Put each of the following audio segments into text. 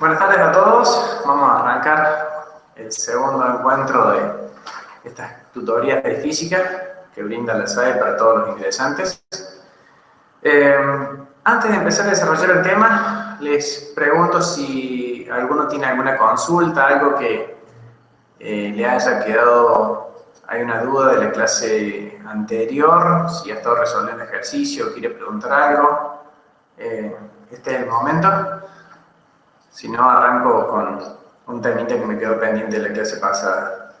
Buenas tardes a todos. Vamos a arrancar el segundo encuentro de estas tutorías de física que brinda la SAE para todos los ingresantes. Antes de empezar a desarrollar el tema, les pregunto si alguno tiene alguna consulta, algo que le haya quedado, hay una duda de la clase anterior, si ha estado resolviendo el ejercicio o quiere preguntar algo. Este es el momento. Si no, arranco con un temita que me quedó pendiente de la clase pasada.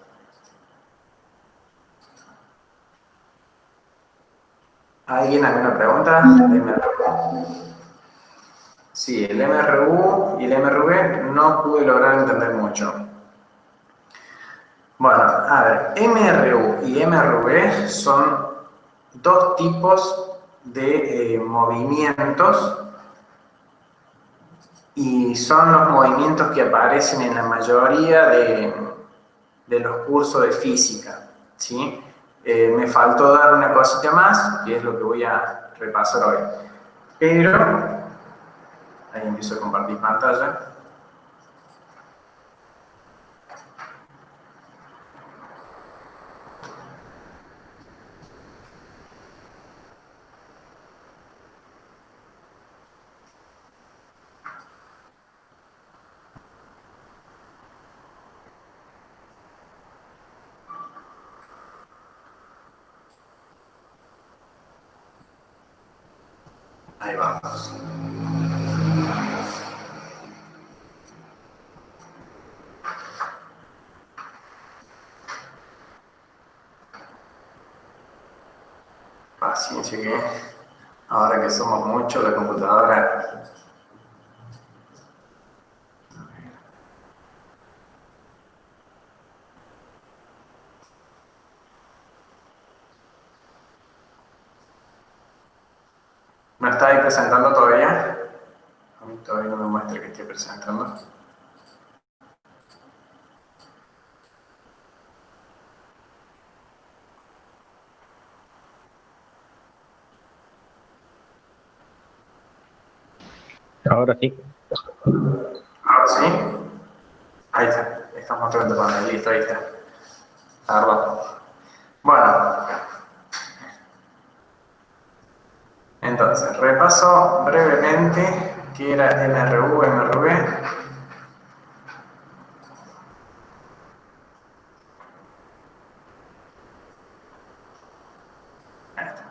¿Alguien alguna pregunta? Sí, el MRU y el MRV no pude lograr entender mucho. Bueno, a ver, MRU y MRV son dos tipos de movimientos y son los movimientos que aparecen en la mayoría de los cursos de física, ¿sí? Me faltó dar una cosita más, que es lo que voy a repasar hoy. Pero, ahí empiezo a compartir pantalla. Ahí vamos. Paciencia que ahora que somos muchos, la computadora... ¿No está ahí presentando todavía? A mí todavía no me muestra que esté presentando. Ahora sí. Ahora sí. Ahí está. Estamos mostrando pantalla. Listo, ahí está. Perdón. Bueno. Entonces, repaso brevemente qué era MRU, MRV. Ahí está.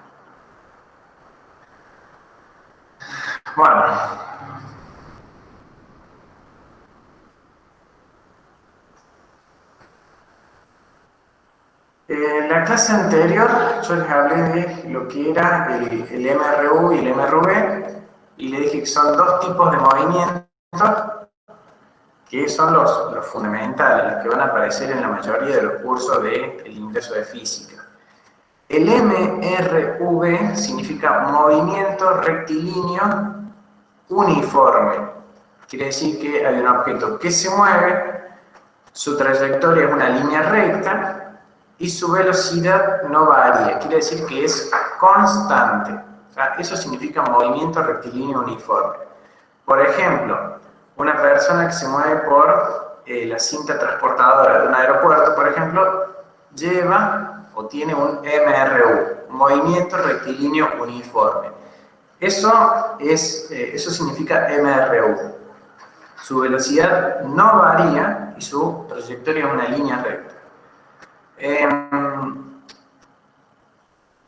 Bueno. En la clase anterior yo les hablé de lo que era el MRU y el MRV y le dije que son dos tipos de movimientos que son los fundamentales, los que van a aparecer en la mayoría de los cursos del ingreso de física. El MRV significa movimiento rectilíneo uniforme. Quiere decir que hay un objeto que se mueve, su trayectoria es una línea recta y su velocidad no varía. Quiere decir que es constante. O sea, eso significa movimiento rectilíneo uniforme. Por ejemplo, una persona que se mueve por la cinta transportadora de un aeropuerto, por ejemplo, lleva o tiene un MRU, movimiento rectilíneo uniforme. Eso significa MRU. Su velocidad no varía y su trayectoria es una línea recta. El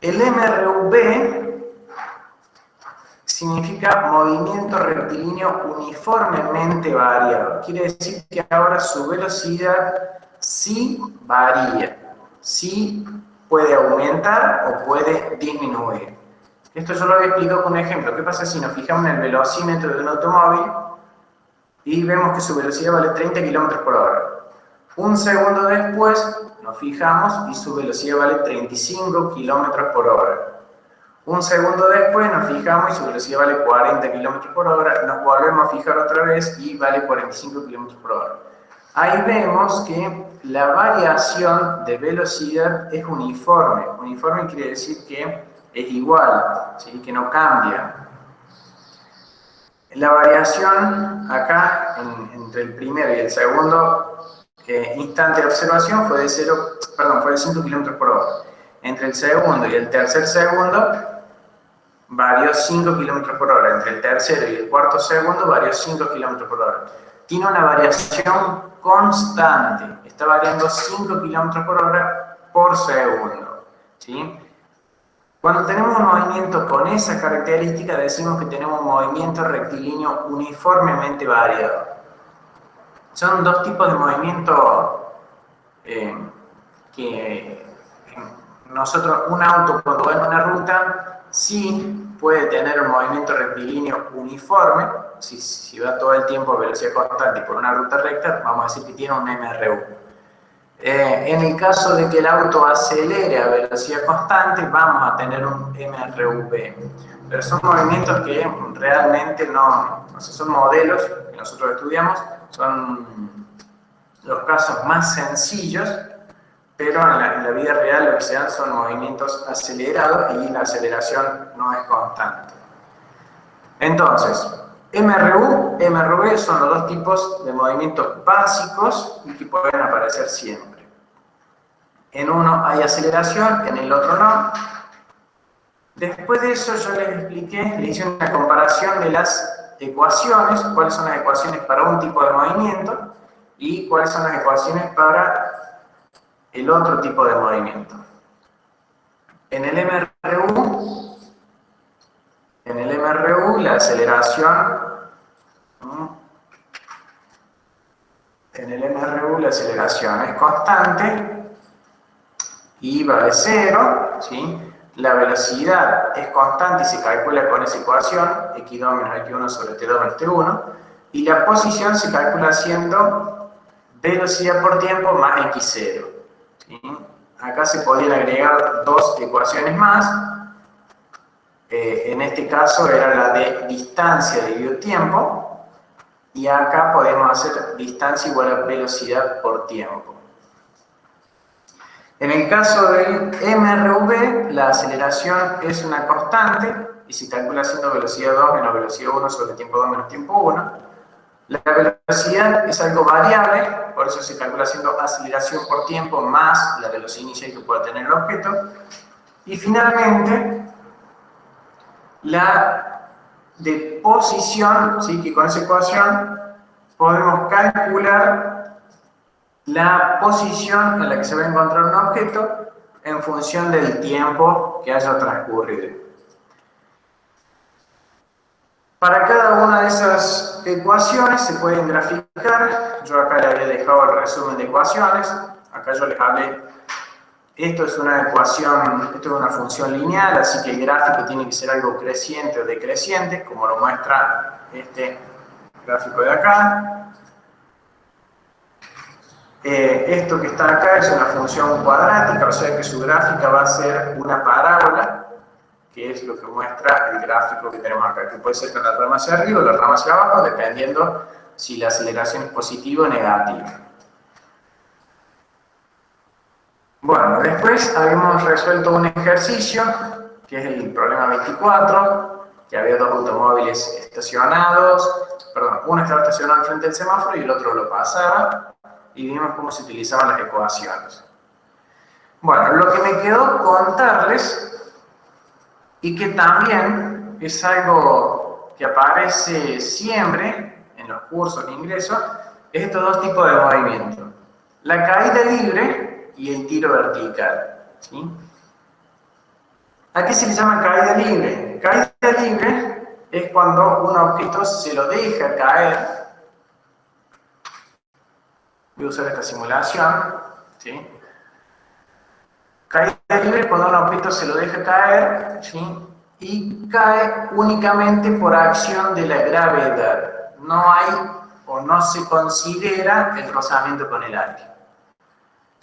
MRV significa movimiento rectilíneo uniformemente variado. Quiere decir que ahora su velocidad sí varía, sí puede aumentar o puede disminuir. Esto yo lo había explicado con un ejemplo. ¿Qué pasa si nos fijamos en el velocímetro de un automóvil y vemos que su velocidad vale 30 km por hora? Un segundo después nos fijamos y su velocidad vale 35 km por hora. Un segundo después nos fijamos y su velocidad vale 40 km por hora. Nos volvemos a fijar otra vez y vale 45 km por hora. Ahí vemos que la variación de velocidad es uniforme. Uniforme quiere decir que es igual, ¿sí? Que no cambia. La variación acá entre el primero y el segundo instante de observación fue de 5 km por hora. Entre el segundo y el tercer segundo varió 5 km por hora. Entre el tercero y el cuarto segundo varió 5 km por hora. Tiene una variación constante. Está variando 5 km por hora por segundo. ¿Sí? Cuando tenemos un movimiento con esa característica, decimos que tenemos un movimiento rectilíneo uniformemente variado. Son dos tipos de movimiento que nosotros, un auto cuando va en una ruta, sí puede tener un movimiento rectilíneo uniforme. Si va todo el tiempo a velocidad constante por una ruta recta, vamos a decir que tiene un MRU. En el caso de que el auto acelere a velocidad constante, vamos a tener un MRV. Pero son movimientos que realmente son modelos que nosotros estudiamos, son los casos más sencillos, pero en la vida real lo que se dan son movimientos acelerados y la aceleración no es constante. Entonces, MRU, MRV son los dos tipos de movimientos básicos y que pueden aparecer siempre. En uno hay aceleración, en el otro no. Después de eso yo les expliqué, les hice una comparación de las ecuaciones, cuáles son las ecuaciones para un tipo de movimiento y cuáles son las ecuaciones para el otro tipo de movimiento. En el MRU la aceleración es constante y vale 0, ¿sí? La velocidad es constante y se calcula con esa ecuación, x2 menos x1 sobre t2 menos t1, y la posición se calcula haciendo velocidad por tiempo más x0. ¿Sí? Acá se podrían agregar dos ecuaciones más. En este caso era la de distancia dividido tiempo, y acá podemos hacer distancia igual a velocidad por tiempo. En el caso del MRV, la aceleración es una constante y se calcula haciendo velocidad 2 menos velocidad 1 sobre tiempo 2 menos tiempo 1. La velocidad es algo variable, por eso se calcula haciendo aceleración por tiempo más la velocidad inicial que pueda tener el objeto. Y finalmente, la de posición, ¿sí? Que con esa ecuación podemos calcular la posición en la que se va a encontrar un objeto en función del tiempo que haya transcurrido. Para cada una de esas ecuaciones se pueden graficar. Yo acá le había dejado el resumen de ecuaciones. Acá yo les hablé. Esto es una ecuación, esto es una función lineal, así que el gráfico tiene que ser algo creciente o decreciente, como lo muestra este gráfico de acá. Esto que está acá es una función cuadrática, o sea que su gráfica va a ser una parábola, que es lo que muestra el gráfico que tenemos acá, que puede ser con la rama hacia arriba o la rama hacia abajo, dependiendo si la aceleración es positiva o negativa. Bueno, después habíamos resuelto un ejercicio, que es el problema 24, que había dos automóviles estacionados, uno estaba estacionado frente al semáforo y el otro lo pasaba, y vimos cómo se utilizaban las ecuaciones. Bueno, lo que me quedó contarles, y que también es algo que aparece siempre en los cursos de ingreso, es estos dos tipos de movimientos. La caída libre y el tiro vertical. ¿Sí? ¿A qué se le llama caída libre? Caída libre es cuando un objeto se lo deja caer. Voy a usar esta simulación. ¿Sí? Caída libre es cuando un objeto se lo deja caer, ¿sí? Y cae únicamente por acción de la gravedad. No hay o no se considera el rozamiento con el aire.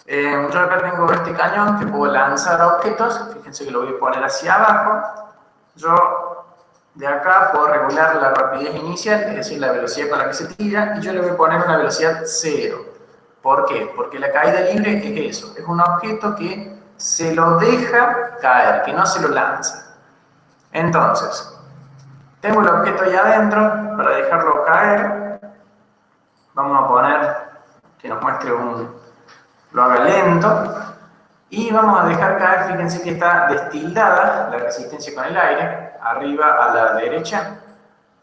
Yo acá tengo este cañón que puedo lanzar objetos. Fíjense que lo voy a poner hacia abajo. Yo de acá puedo regular la rapidez inicial, es decir, la velocidad con la que se tira, y yo le voy a poner una velocidad 0. ¿Por qué? Porque la caída libre es eso, es un objeto que se lo deja caer, que no se lo lanza. Entonces, tengo el objeto ahí adentro para dejarlo caer. Vamos a poner que nos muestre lo haga lento. Y vamos a dejar caer, fíjense que está destildada la resistencia con el aire, arriba a la derecha.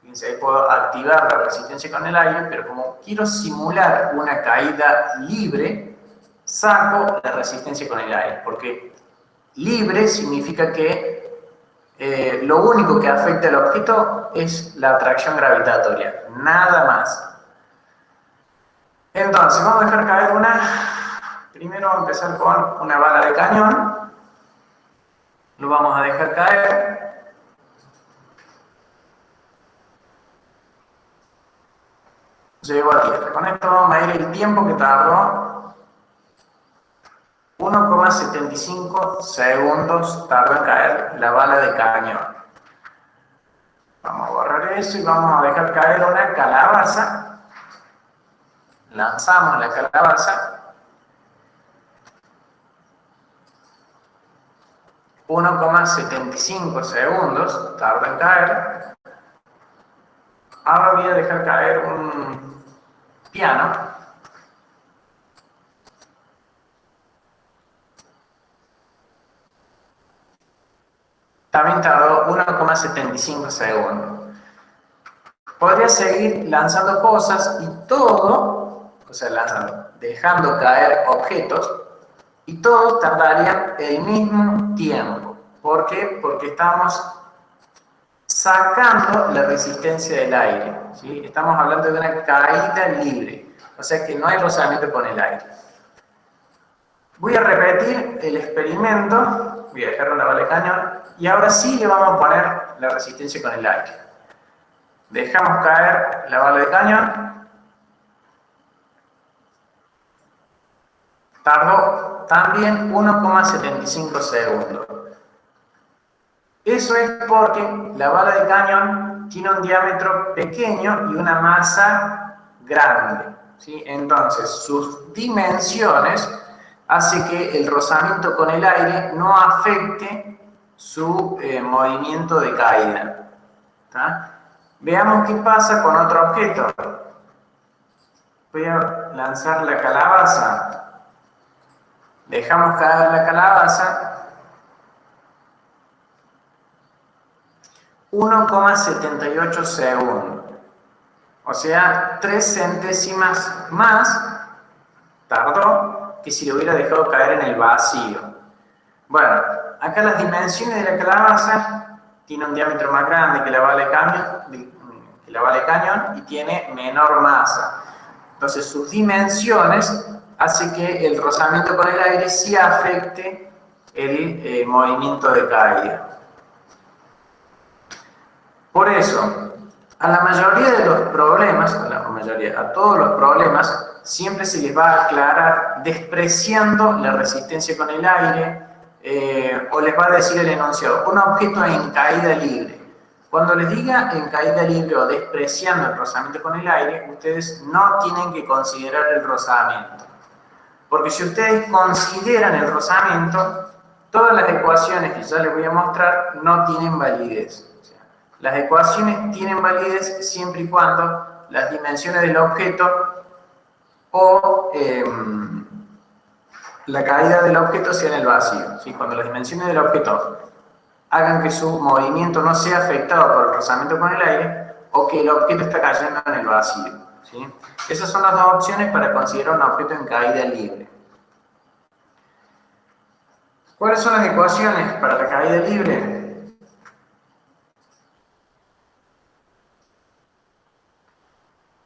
Fíjense, ahí puedo activar la resistencia con el aire, pero como quiero simular una caída libre, saco la resistencia con el aire, porque libre significa que lo único que afecta al objeto es la atracción gravitatoria, nada más. Entonces, vamos a dejar caer primero vamos a empezar con una bala de cañón, lo vamos a dejar caer. Llego a tierra. Con esto vamos a medir el tiempo que tardó. 1,75 segundos tardó en caer la bala de cañón. Vamos a borrar eso y vamos a dejar caer una calabaza. Lanzamos la calabaza. 1,75 segundos tarda en caer. Ahora voy a dejar caer un piano. También tardó 1,75 segundos. Podría seguir lanzando cosas y todo, o sea, dejando caer objetos, y todos tardarían el mismo tiempo. ¿Por qué? Porque estamos sacando la resistencia del aire, ¿sí? Estamos hablando de una caída libre, o sea que no hay rozamiento con el aire. Voy a repetir el experimento, voy a dejar una bala de cañón, y ahora sí le vamos a poner la resistencia con el aire. Dejamos caer la bala de cañón. Tardó también 1,75 segundos. Eso es porque la bala de cañón tiene un diámetro pequeño y una masa grande, ¿sí? Entonces, sus dimensiones hacen que el rozamiento con el aire no afecte su movimiento de caída. ¿Tá? Veamos qué pasa con otro objeto. Voy a lanzar la calabaza. Dejamos caer la calabaza. 1,78 segundos. O sea, 3 centésimas más tardó que si lo hubiera dejado caer en el vacío. Bueno, acá las dimensiones de la calabaza tiene un diámetro más grande que la bala de cañón y tiene menor masa. Entonces, sus dimensiones hace que el rozamiento con el aire sí afecte el movimiento de caída. Por eso, a la mayoría de los problemas, a todos los problemas, siempre se les va a aclarar despreciando la resistencia con el aire, o les va a decir el enunciado, un objeto en caída libre. Cuando les diga en caída libre o despreciando el rozamiento con el aire, ustedes no tienen que considerar el rozamiento. Porque si ustedes consideran el rozamiento, todas las ecuaciones que ya les voy a mostrar no tienen validez. O sea, las ecuaciones tienen validez siempre y cuando las dimensiones del objeto o la caída del objeto sea en el vacío. ¿Sí? Cuando las dimensiones del objeto hagan que su movimiento no sea afectado por el rozamiento con el aire o que el objeto está cayendo en el vacío. ¿Sí? Esas son las dos opciones para considerar un objeto en caída libre. ¿Cuáles son las ecuaciones para la caída libre?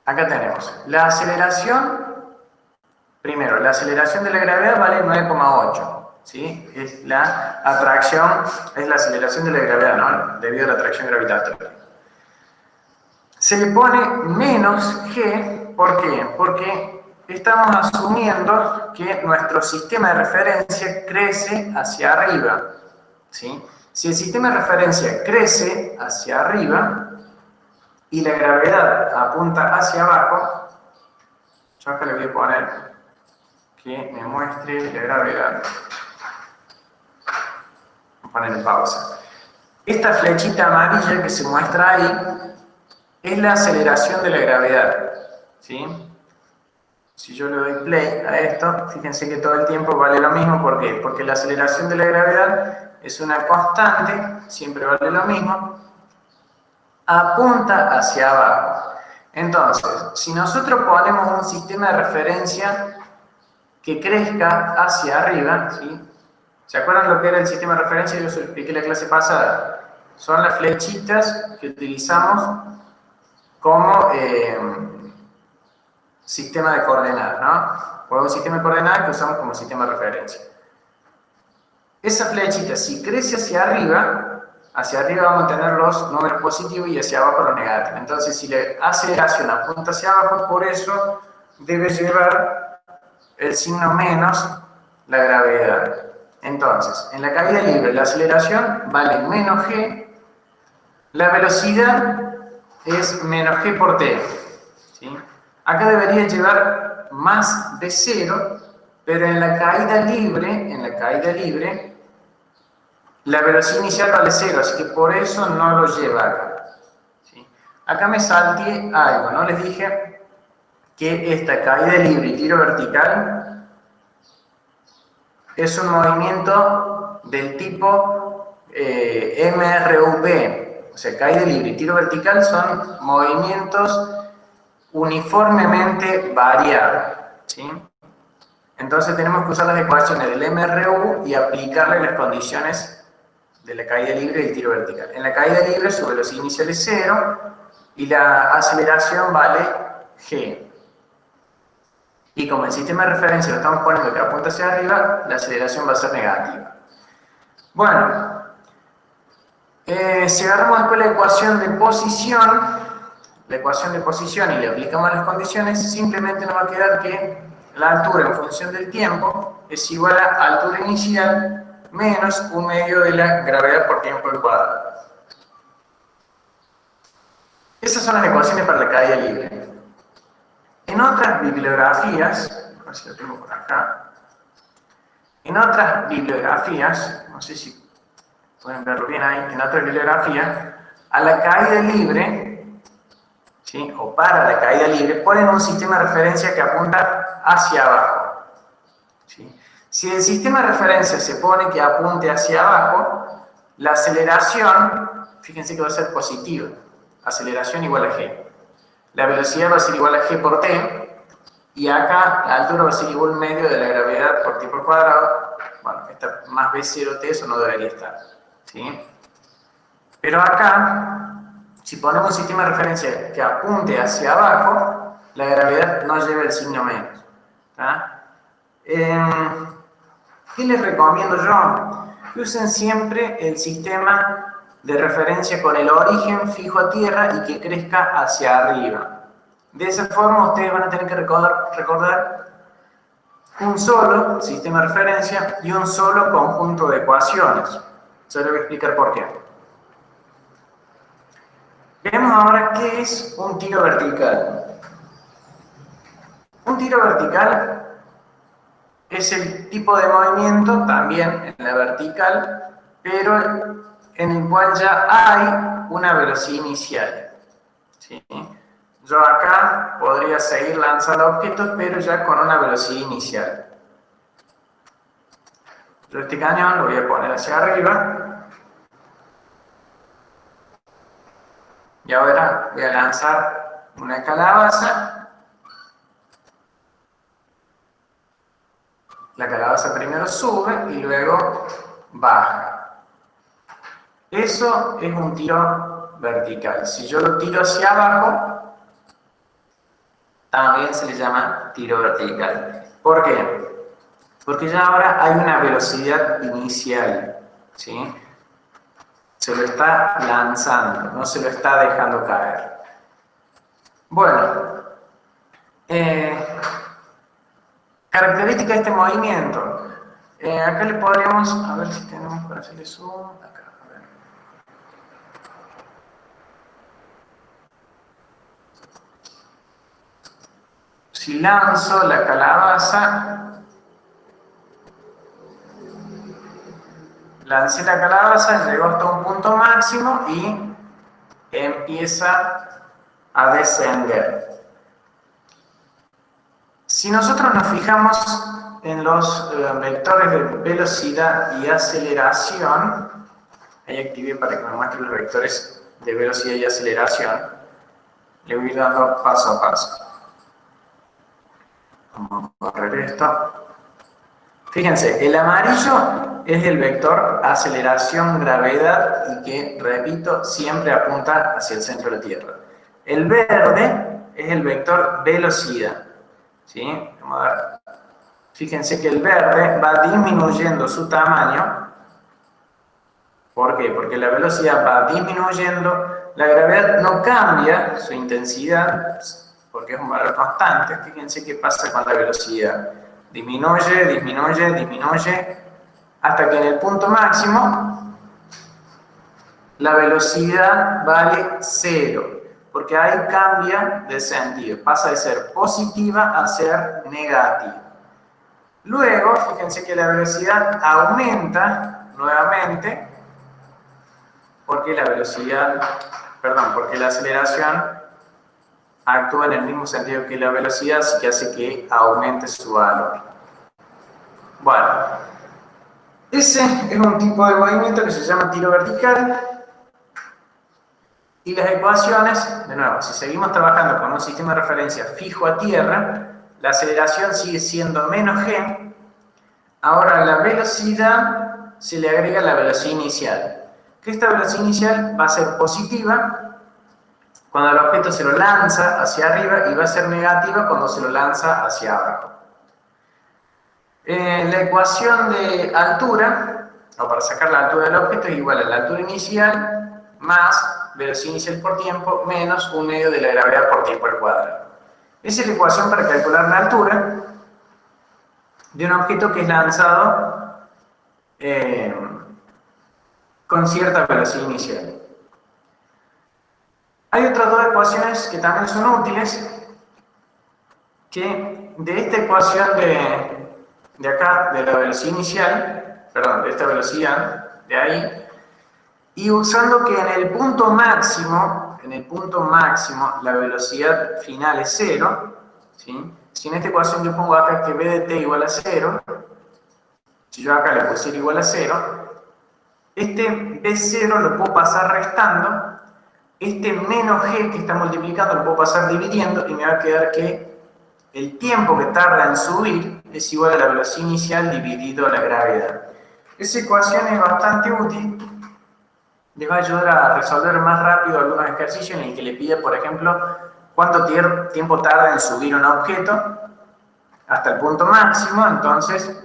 Acá tenemos la aceleración. Primero, la aceleración de la gravedad vale 9,8. ¿Sí? Es la atracción, es la aceleración de la gravedad, ¿no? Debido a la atracción gravitatoria. Se le pone menos g, ¿por qué? Porque estamos asumiendo que nuestro sistema de referencia crece hacia arriba. ¿Sí? Si el sistema de referencia crece hacia arriba y la gravedad apunta hacia abajo, yo acá le voy a poner que me muestre la gravedad. Voy a poner en pausa. Esta flechita amarilla que se muestra ahí es la aceleración de la gravedad. ¿Sí? Si yo le doy play a esto, fíjense que todo el tiempo vale lo mismo. ¿Por qué? Porque la aceleración de la gravedad es una constante, siempre vale lo mismo, apunta hacia abajo. Entonces, si nosotros ponemos un sistema de referencia que crezca hacia arriba, ¿sí? ¿Se acuerdan lo que era el sistema de referencia? Yo se lo expliqué en la clase pasada. Son las flechitas que utilizamos como sistema de coordenadas, ¿no? O un sistema de coordenadas que usamos como sistema de referencia. Esa flechita, si crece hacia arriba vamos a tener los números positivos y hacia abajo los negativos. Entonces, si la aceleración apunta hacia abajo, por eso debe llevar el signo menos la gravedad. Entonces, en la caída libre, la aceleración vale menos g, la velocidad es menos g por t. ¿Sí? Acá debería llevar más de 0, pero en la caída libre, la velocidad inicial vale 0, así que por eso no lo lleva acá. ¿Sí? Acá me salté algo, ¿no? Les dije que esta caída libre y tiro vertical es un movimiento del tipo MRV. O sea, caída libre y tiro vertical son movimientos uniformemente variables. ¿Sí? Entonces tenemos que usar las ecuaciones del MRU y aplicarle las condiciones de la caída libre y el tiro vertical. En la caída libre su velocidad inicial es 0 y la aceleración vale g. Y como el sistema de referencia lo estamos poniendo que apunta hacia arriba, la aceleración va a ser negativa. Bueno, si agarramos después la ecuación de posición y le aplicamos las condiciones, simplemente nos va a quedar que la altura en función del tiempo es igual a altura inicial menos 1/2 de la gravedad por tiempo al cuadrado. Esas son las ecuaciones para la caída libre. En otras bibliografías, a ver si lo tengo por acá, no sé si pueden verlo bien ahí, en otras bibliografías, a la caída libre, ¿sí? O para la caída libre, ponen un sistema de referencia que apunta hacia abajo. ¿Sí? Si el sistema de referencia se pone que apunte hacia abajo, la aceleración, fíjense que va a ser positiva, aceleración igual a g. La velocidad va a ser igual a g por t, y acá la altura va a ser igual medio de la gravedad por t por cuadrado. Bueno, esta más b0t, eso no debería estar. ¿Sí? Pero acá, si ponemos un sistema de referencia que apunte hacia abajo, la gravedad no lleva el signo menos. ¿Qué les recomiendo yo? Que usen siempre el sistema de referencia con el origen fijo a tierra y que crezca hacia arriba. De esa forma ustedes van a tener que recordar un solo sistema de referencia y un solo conjunto de ecuaciones. Se les voy a explicar por qué. Veamos ahora qué es un tiro vertical. Un tiro vertical es el tipo de movimiento, también en la vertical, pero en el cual ya hay una velocidad inicial. ¿Sí? Yo acá podría seguir lanzando objetos, pero ya con una velocidad inicial. Yo este cañón lo voy a poner hacia arriba. Y ahora voy a lanzar una calabaza. La calabaza primero sube y luego baja. Eso es un tiro vertical. Si yo lo tiro hacia abajo, también se le llama tiro vertical. ¿Por qué? Porque ya ahora hay una velocidad inicial. ¿Sí? Se lo está lanzando, no se lo está dejando caer. Bueno, característica de este movimiento. Acá le podríamos, a ver si tenemos para hacerle zoom. Acá, a ver. Si lanzo la calabaza, lancé la calabaza, llegó hasta un punto máximo y empieza a descender. Si nosotros nos fijamos en los vectores de velocidad y aceleración, ahí activé para que me muestre los vectores de velocidad y aceleración, le voy dando paso a paso. Vamos a correr esto. Fíjense, el amarillo es el vector aceleración-gravedad y que, repito, siempre apunta hacia el centro de la Tierra. El verde es el vector velocidad. ¿Sí? Vamos a ver. Fíjense que el verde va disminuyendo su tamaño. ¿Por qué? Porque la velocidad va disminuyendo, la gravedad no cambia su intensidad, porque es un valor constante. Fíjense qué pasa con la velocidad. Disminuye, disminuye, disminuye, hasta que en el punto máximo la velocidad vale 0, porque ahí cambia de sentido, pasa de ser positiva a ser negativa. Luego, fíjense que la velocidad aumenta nuevamente, porque la aceleración actúa en el mismo sentido que la velocidad, así que hace que aumente su valor. Bueno, ese es un tipo de movimiento que se llama tiro vertical. Y las ecuaciones, de nuevo, si seguimos trabajando con un sistema de referencia fijo a tierra, la aceleración sigue siendo menos g. Ahora a la velocidad se le agrega la velocidad inicial. Que esta velocidad inicial va a ser positiva cuando el objeto se lo lanza hacia arriba y va a ser negativa cuando se lo lanza hacia abajo. La ecuación de altura, o para sacar la altura del objeto, es igual a la altura inicial más velocidad inicial por tiempo menos 1/2 de la gravedad por tiempo al cuadrado. Esa es la ecuación para calcular la altura de un objeto que es lanzado con cierta velocidad inicial. Hay otras dos ecuaciones que también son útiles, que de esta ecuación de acá, de la velocidad inicial, perdón, de esta velocidad, de ahí, y usando que en el punto máximo la velocidad final es 0, ¿sí? Si en esta ecuación yo pongo acá que b de t igual a 0, si yo acá le pusiera igual a 0, este b0 lo puedo pasar restando, este menos g que está multiplicando lo puedo pasar dividiendo y me va a quedar que el tiempo que tarda en subir es igual a la velocidad inicial dividido la gravedad. Esa ecuación es bastante útil, les va a ayudar a resolver más rápido algunos ejercicios en el que le pide, por ejemplo, cuánto tiempo tarda en subir un objeto hasta el punto máximo. Entonces,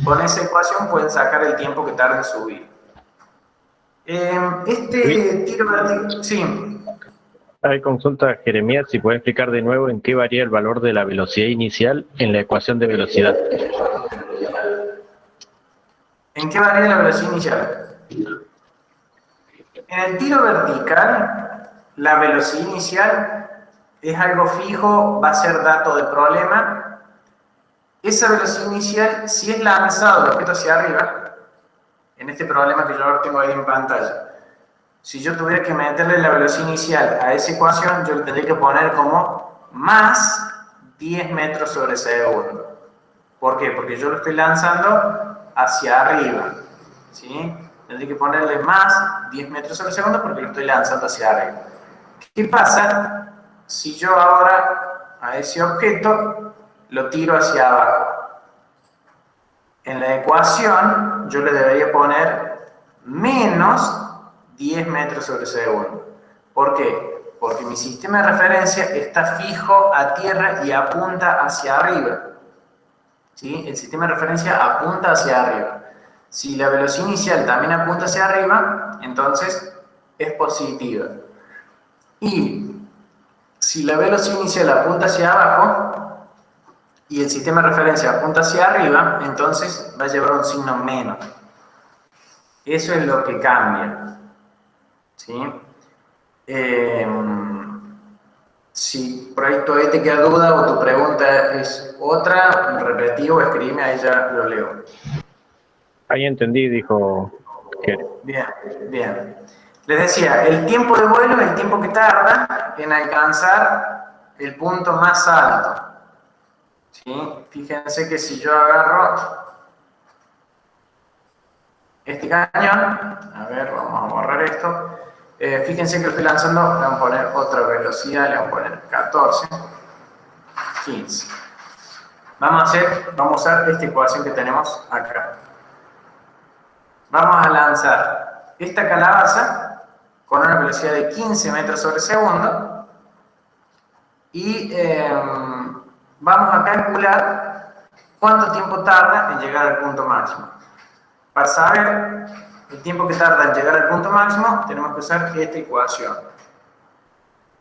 con esa ecuación pueden sacar el tiempo que tarda en subir. Tiro vertical, sí. Hay consulta, Jeremías, si puede explicar de nuevo en qué varía el valor de la velocidad inicial en la ecuación de velocidad. ¿En qué varía la velocidad inicial? En el tiro vertical, la velocidad inicial es algo fijo, va a ser dato de problema. Esa velocidad inicial, si es lanzado el objeto hacia arriba, en este problema que yo ahora tengo ahí en pantalla, si yo tuviera que meterle la velocidad inicial a esa ecuación, yo le tendría que poner como más 10 metros sobre segundo. ¿Por qué? Porque yo lo estoy lanzando hacia arriba, ¿sí? Tendría que ponerle más 10 metros sobre segundo porque lo estoy lanzando hacia arriba. ¿Qué pasa si yo ahora a ese objeto lo tiro hacia abajo? En la ecuación yo le debería poner menos 10 metros sobre segundo. ¿Por qué? Porque mi sistema de referencia está fijo a tierra y apunta hacia arriba. ¿Sí? El sistema de referencia apunta hacia arriba. Si la velocidad inicial también apunta hacia arriba, entonces es positiva. Y si la velocidad inicial apunta hacia abajo y el sistema de referencia apunta hacia arriba, entonces va a llevar un signo menos. Eso es lo que cambia. ¿Sí? Si por ahí todavía te queda duda o tu pregunta es otra, repetí o escribime, ahí ya lo leo. Ahí entendí, dijo. Bien, bien. Les decía, el tiempo de vuelo es el tiempo que tarda en alcanzar el punto más alto. ¿sí? Fíjense que si yo agarro este cañón, a ver, vamos a borrar esto, fíjense que lo estoy lanzando, le voy a poner otra velocidad, le voy a poner 14, 15. Vamos a usar esta ecuación que tenemos acá. Vamos a lanzar esta calabaza con una velocidad de 15 metros sobre segundo y vamos a calcular cuánto tiempo tarda en llegar al punto máximo. Para saber el tiempo que tarda en llegar al punto máximo, tenemos que usar esta ecuación.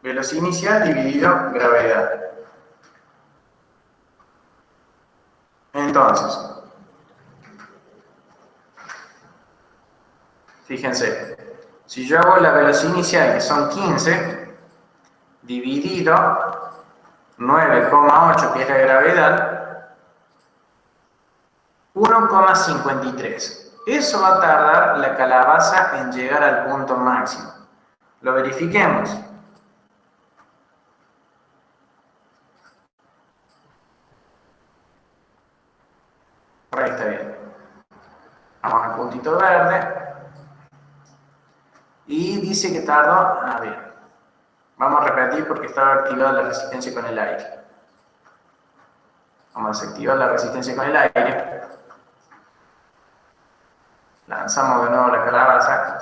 Velocidad inicial dividido gravedad. Entonces, fíjense, si yo hago la velocidad inicial, que son 15, dividido 9,8, que es la gravedad, 1,53. Eso va a tardar la calabaza en llegar al punto máximo. Lo verifiquemos. Por ahí está bien. Vamos al puntito verde. Y dice que tardó, bien. Vamos a repetir porque estaba activada la resistencia con el aire. Vamos a desactivar la resistencia con el aire. Lanzamos de nuevo la calabaza.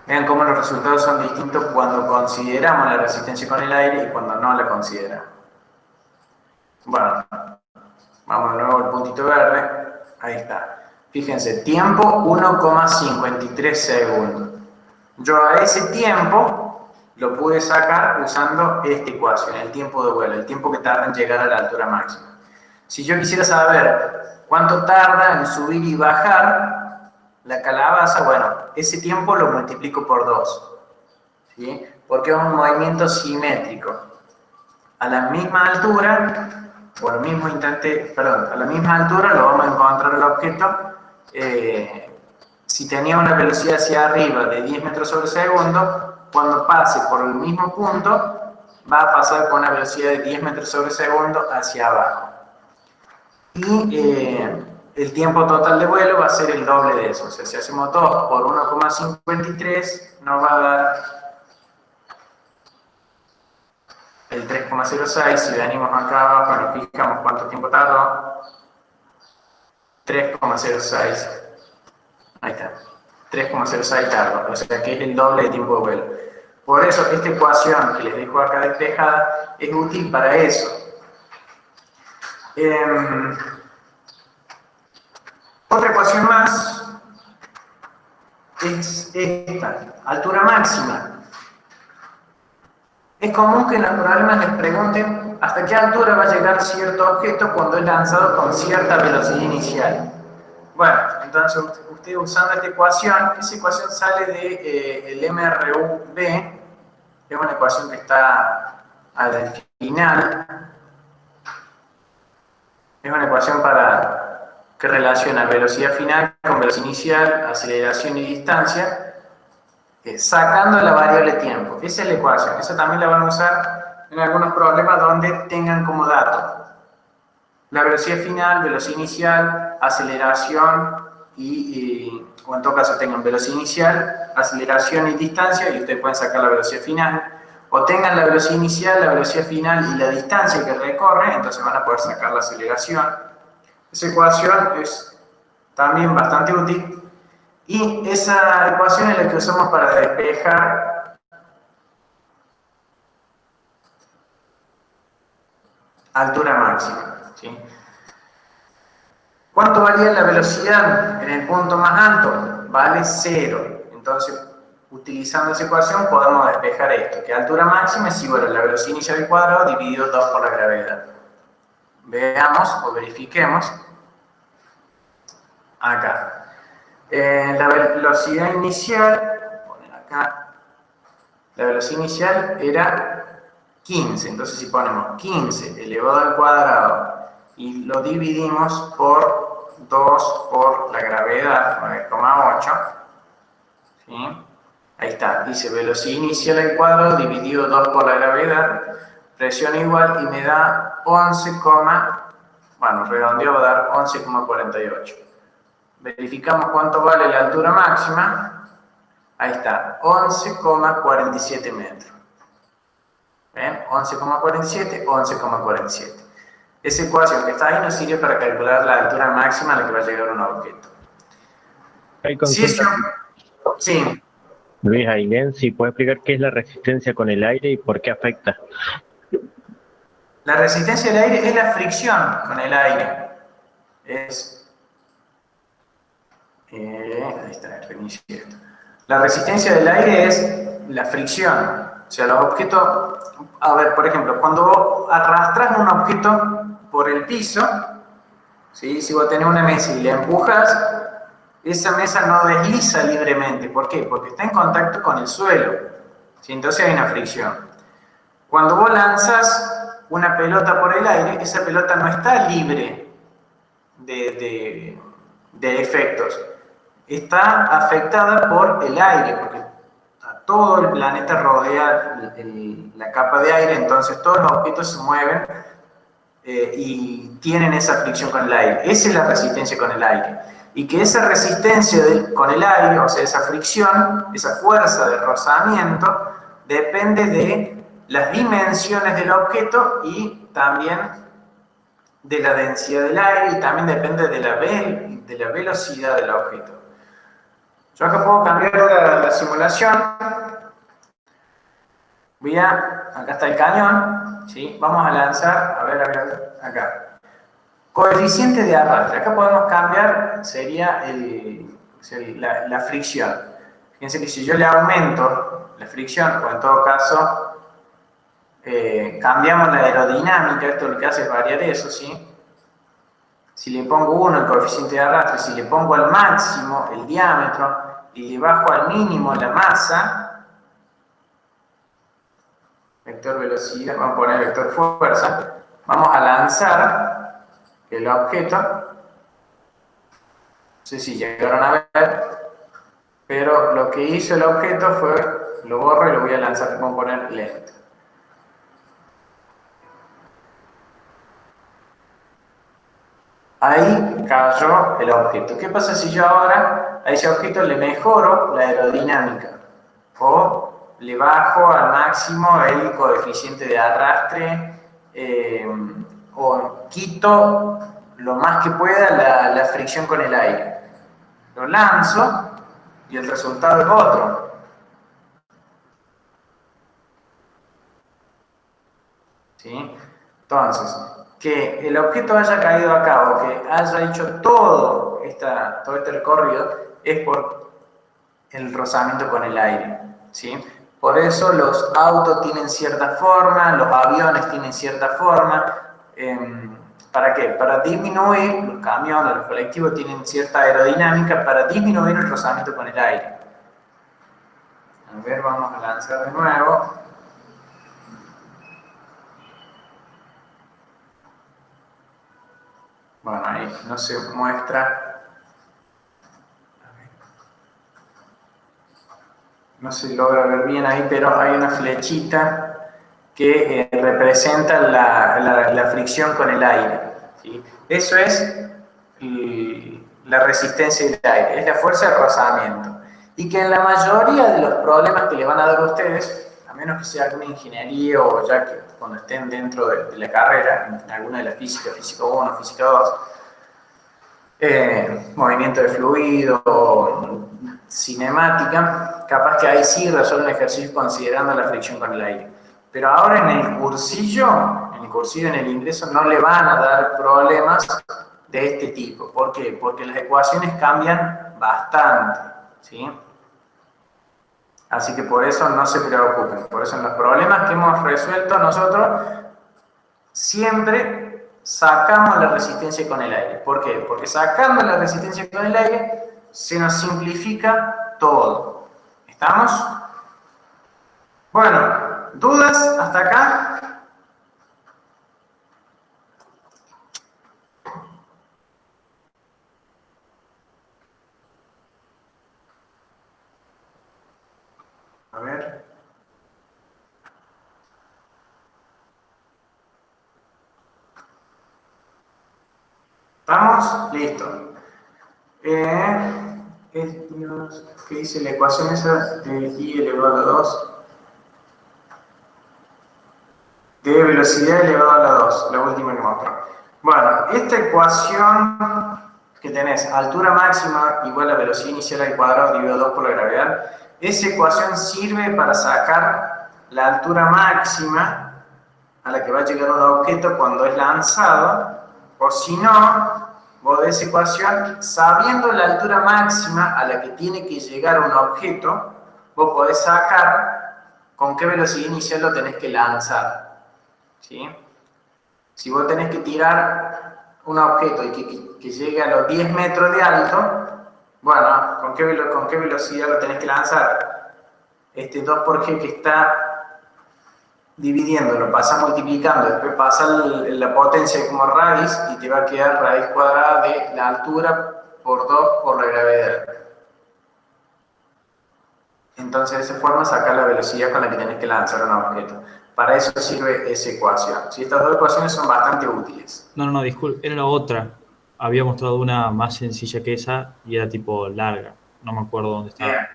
Vean cómo los resultados son distintos cuando consideramos la resistencia con el aire y cuando no la consideramos. Bueno, vamos de nuevo al puntito verde. Ahí está. Fíjense, tiempo 1,53 segundos. Yo a ese tiempo lo pude sacar usando esta ecuación, el tiempo de vuelo, el tiempo que tarda en llegar a la altura máxima. Si yo quisiera saber cuánto tarda en subir y bajar la calabaza, bueno, ese tiempo lo multiplico por 2, ¿sí? Porque es un movimiento simétrico. A la misma altura, o al mismo instante, perdón, a la misma altura lo vamos a encontrar el objeto. Si tenía una velocidad hacia arriba de 10 metros sobre segundo, cuando pase por el mismo punto, va a pasar con una velocidad de 10 metros sobre segundo hacia abajo. Y el tiempo total de vuelo va a ser el doble de eso. O sea, si hacemos 2 por 1,53, nos va a dar el 3,06. Si venimos acá abajo, nos fijamos cuánto tiempo tardó. 3,06. Ahí está. 3,06 tardó. O sea que es el doble de tiempo de vuelo. Por eso esta ecuación que les dejo acá despejada es útil para eso. Otra ecuación más es esta, altura máxima. Es común que en los problemas les pregunten hasta qué altura va a llegar cierto objeto cuando es lanzado con cierta velocidad inicial. Bueno, entonces usted usando esta ecuación, esa ecuación sale del MRU-B, es una ecuación que está al final. Es una ecuación que relaciona velocidad final con velocidad inicial, aceleración y distancia, sacando la variable tiempo. Esa es la ecuación. Esa también la van a usar en algunos problemas donde tengan como dato la velocidad final, velocidad inicial, aceleración o en todo caso tengan velocidad inicial, aceleración y distancia, y ustedes pueden sacar la velocidad final. O tengan la velocidad inicial, la velocidad final y la distancia que recorre, entonces van a poder sacar la aceleración. Esa ecuación es también bastante útil y esa ecuación es la que usamos para despejar altura máxima, ¿sí? ¿Cuánto varía la velocidad en el punto más alto? Vale 0. Entonces, utilizando esa ecuación podemos despejar esto, que altura máxima es igual a la velocidad inicial al cuadrado dividido 2 por la gravedad. Veamos o verifiquemos acá. La velocidad inicial, poner acá, la velocidad inicial era 15, entonces si ponemos 15 elevado al cuadrado y lo dividimos por 2 por la gravedad, 9,8, ¿sí? Ahí está, dice velocidad inicial al cuadrado dividido 2 por la gravedad, presión igual y me da 11, bueno, redondeo va a dar 11,48. Verificamos cuánto vale la altura máxima. Ahí está, 11,47 metros. ¿Ven? 11,47, 11,47. Esa ecuación que está ahí nos sirve para calcular la altura máxima a la que va a llegar un objeto. Hay Si consulta. sí. Luis Ailén, si puede explicar qué es la resistencia con el aire y por qué afecta. La resistencia del aire es la fricción con el aire. Ahí está, reinicio esto. La resistencia del aire es la fricción. O sea, los objetos... A ver, por ejemplo, cuando vos arrastras un objeto por el piso, ¿sí? Si vos tenés una mesa y la empujas, esa mesa no desliza libremente. ¿Por qué? Porque está en contacto con el suelo. ¿Sí? Entonces hay una fricción. Cuando vos lanzas una pelota por el aire, esa pelota no está libre de efectos. Está afectada por el aire, porque todo el planeta rodea la capa de aire, entonces todos los objetos se mueven y tienen esa fricción con el aire. Esa es la resistencia con el aire. Y que esa resistencia con el aire, o sea, esa fricción, esa fuerza de rozamiento, depende de las dimensiones del objeto y también de la densidad del aire y también depende de la velocidad del objeto. Yo acá puedo cambiar la simulación. Acá está el cañón, ¿sí? Vamos a lanzar, a ver, acá. Coeficiente de arrastre. Acá podemos cambiar, sería la fricción. Fíjense que si yo le aumento la fricción, o en todo caso, cambiamos la aerodinámica, esto lo que hace es variar eso, ¿sí? Si le pongo 1 el coeficiente de arrastre, si le pongo al máximo el diámetro y le bajo al mínimo la masa, vector velocidad, vamos a poner vector fuerza, vamos a lanzar el objeto, no sé si llegaron a ver, pero lo que hizo el objeto fue, lo borro y lo voy a lanzar, vamos a poner lento. Ahí cayó el objeto. ¿Qué pasa si yo ahora a ese objeto le mejoro la aerodinámica? O le bajo al máximo el coeficiente de arrastre, o quito lo más que pueda la fricción con el aire. Lo lanzo y el resultado es otro. ¿Sí? Entonces, que el objeto haya caído acá o que haya hecho todo este recorrido es por el rozamiento con el aire, ¿sí? Por eso los autos tienen cierta forma, los aviones tienen cierta forma. ¿Para qué? Para disminuir, los camiones, los colectivos tienen cierta aerodinámica para disminuir el rozamiento con el aire. A ver, vamos a lanzar de nuevo. Bueno, ahí no se muestra. No se logra ver bien ahí, pero hay una flechita que representa la fricción con el aire, ¿sí? Eso es la resistencia del aire, es la fuerza de rozamiento. Y que en la mayoría de los problemas que le van a dar a ustedes, a menos que sea alguna ingeniería o ya que cuando estén dentro de la carrera, en alguna de las físicas, física 1, física 2, movimiento de fluido, cinemática, capaz que ahí sí resuelven ejercicios considerando la fricción con el aire. Pero ahora en el cursillo, en el ingreso, no le van a dar problemas de este tipo. ¿Por qué? Porque las ecuaciones cambian bastante, ¿sí? Así que por eso no se preocupen. Por eso en los problemas que hemos resuelto nosotros, siempre sacamos la resistencia con el aire. ¿Por qué? Porque sacando la resistencia con el aire se nos simplifica todo. ¿Estamos? Bueno, ¿dudas hasta acá? ver. ¿Estamos? Listo. ¿Qué dice la ecuación esa de I elevado a la 2? De velocidad elevado a la 2, la última que mostró. Bueno, esta ecuación que tenés, altura máxima igual a velocidad inicial al cuadrado dividido 2 por la gravedad, esa ecuación sirve para sacar la altura máxima a la que va a llegar un objeto cuando es lanzado, o si no, vos de esa ecuación, sabiendo la altura máxima a la que tiene que llegar un objeto, vos podés sacar con qué velocidad inicial lo tenés que lanzar. ¿Sí? Si vos tenés que tirar un objeto y que llegue a los 10 metros de alto, bueno, ¿con qué velocidad lo tenés que lanzar? Este 2 por g que está dividiendo, lo pasa multiplicando, después pasa la potencia como raíz y te va a quedar raíz cuadrada de la altura por 2 por la gravedad. Entonces de esa forma sacar la velocidad con la que tenés que lanzar un objeto. Para eso sirve esa ecuación. ¿Sí? Estas dos ecuaciones son bastante útiles. No, disculpe, era la otra. Había mostrado una más sencilla que esa y era tipo larga. No me acuerdo dónde estaba. Bien.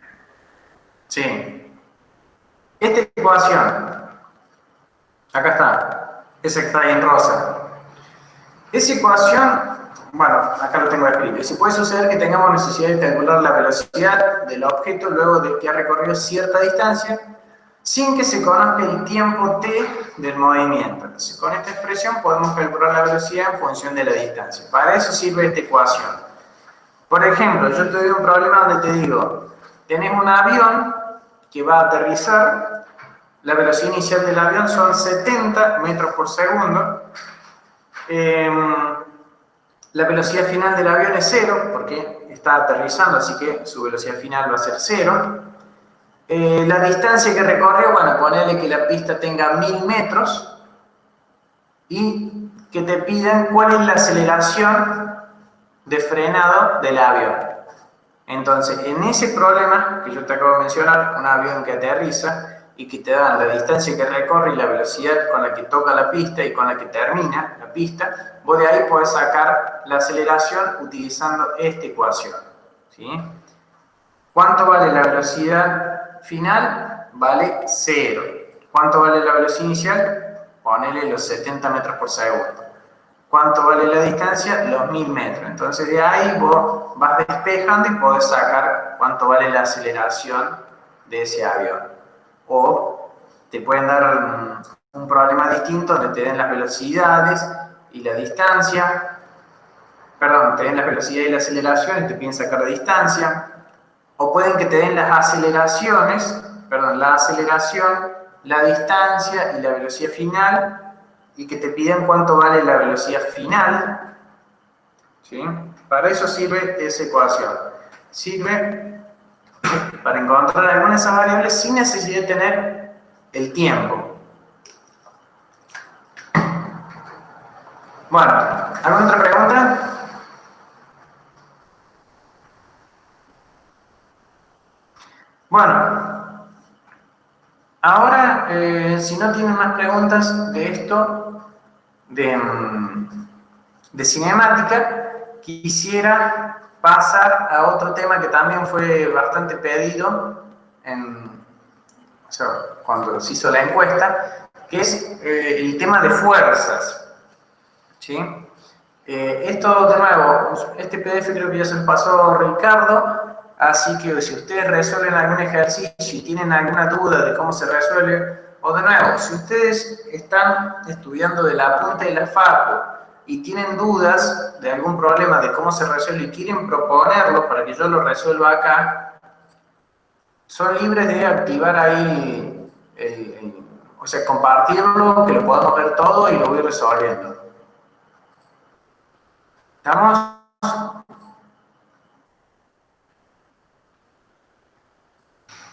Sí. Esta ecuación, acá está, esa que está ahí en rosa. Esa ecuación, bueno, acá lo tengo escrito. Si puede suceder que tengamos necesidad de calcular la velocidad del objeto luego de que ha recorrido cierta distancia, sin que se conozca el tiempo t del movimiento. Entonces, con esta expresión podemos calcular la velocidad en función de la distancia. Para eso sirve esta ecuación. Por ejemplo, yo te doy un problema donde te digo, tenés un avión que va a aterrizar, la velocidad inicial del avión son 70 metros por segundo, la velocidad final del avión es 0, porque está aterrizando, así que su velocidad final va a ser 0. La distancia que recorrió, bueno, ponerle que la pista tenga 1000 metros y que te pidan cuál es la aceleración de frenado del avión. Entonces, en ese problema que yo te acabo de mencionar, un avión que aterriza y que te dan la distancia que recorre y la velocidad con la que toca la pista y con la que termina la pista, vos de ahí podés sacar la aceleración utilizando esta ecuación. ¿Sí? ¿Cuánto vale la velocidad final? Vale 0. ¿Cuánto vale la velocidad inicial? Ponele los 70 metros por segundo. ¿Cuánto vale la distancia? Los 1000 metros. Entonces de ahí vos vas despejando y podés sacar cuánto vale la aceleración de ese avión. O te pueden dar un problema distinto donde te den las velocidades y la distancia. Perdón, te den las velocidades y la aceleración y te piden sacar la distancia. O pueden que te den las aceleraciones, perdón, la aceleración, la distancia y la velocidad final, y que te piden cuánto vale la velocidad final. ¿Sí? Para eso sirve esa ecuación. Sirve para encontrar algunas de esas variables sin necesidad de tener el tiempo. Bueno, ¿alguna otra pregunta? Bueno, ahora, si no tienen más preguntas de esto, de cinemática, quisiera pasar a otro tema que también fue bastante pedido o sea, cuando se hizo la encuesta, que es el tema de fuerzas. ¿Sí? Esto, de nuevo, este PDF creo que ya se lo pasó Ricardo. Así que si ustedes resuelven algún ejercicio y tienen alguna duda de cómo se resuelve, o de nuevo, si ustedes están estudiando de la punta de la facu y tienen dudas de algún problema de cómo se resuelve y quieren proponerlo para que yo lo resuelva acá, son libres de activar ahí, o sea, compartirlo, que lo podamos ver todo y lo voy resolviendo. ¿Estamos?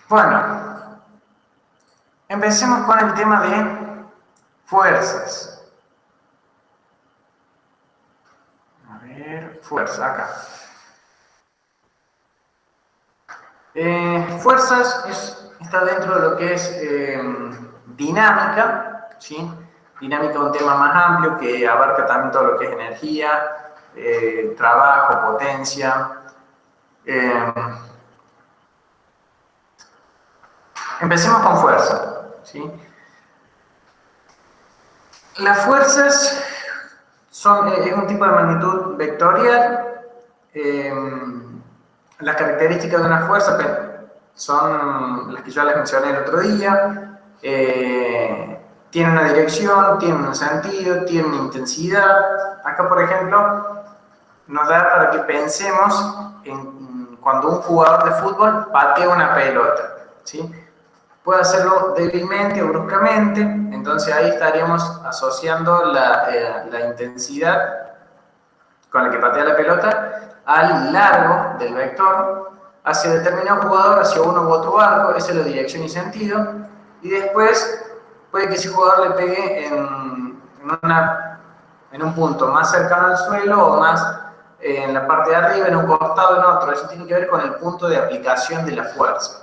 Bueno, empecemos con el tema de fuerzas. A ver, fuerza, acá. Fuerzas es está dentro de lo que es dinámica, ¿sí? Dinámica es un tema más amplio que abarca también todo lo que es energía, trabajo, potencia. Empecemos con fuerza, ¿sí? Las fuerzas es un tipo de magnitud vectorial. Las características de una fuerza son las que yo les mencioné el otro día. Tiene una dirección, tiene un sentido, tiene una intensidad. Acá, por ejemplo, nos da para que pensemos en cuando un jugador de fútbol patea una pelota, ¿sí? Puede hacerlo débilmente o bruscamente, entonces ahí estaríamos asociando la intensidad con la que patea la pelota al largo del vector hacia determinado jugador, hacia uno u otro arco. Esa es la dirección y sentido. Y después puede que ese jugador le pegue en un punto más cercano al suelo o más en la parte de arriba, en un costado, en otro. Eso tiene que ver con el punto de aplicación de la fuerza.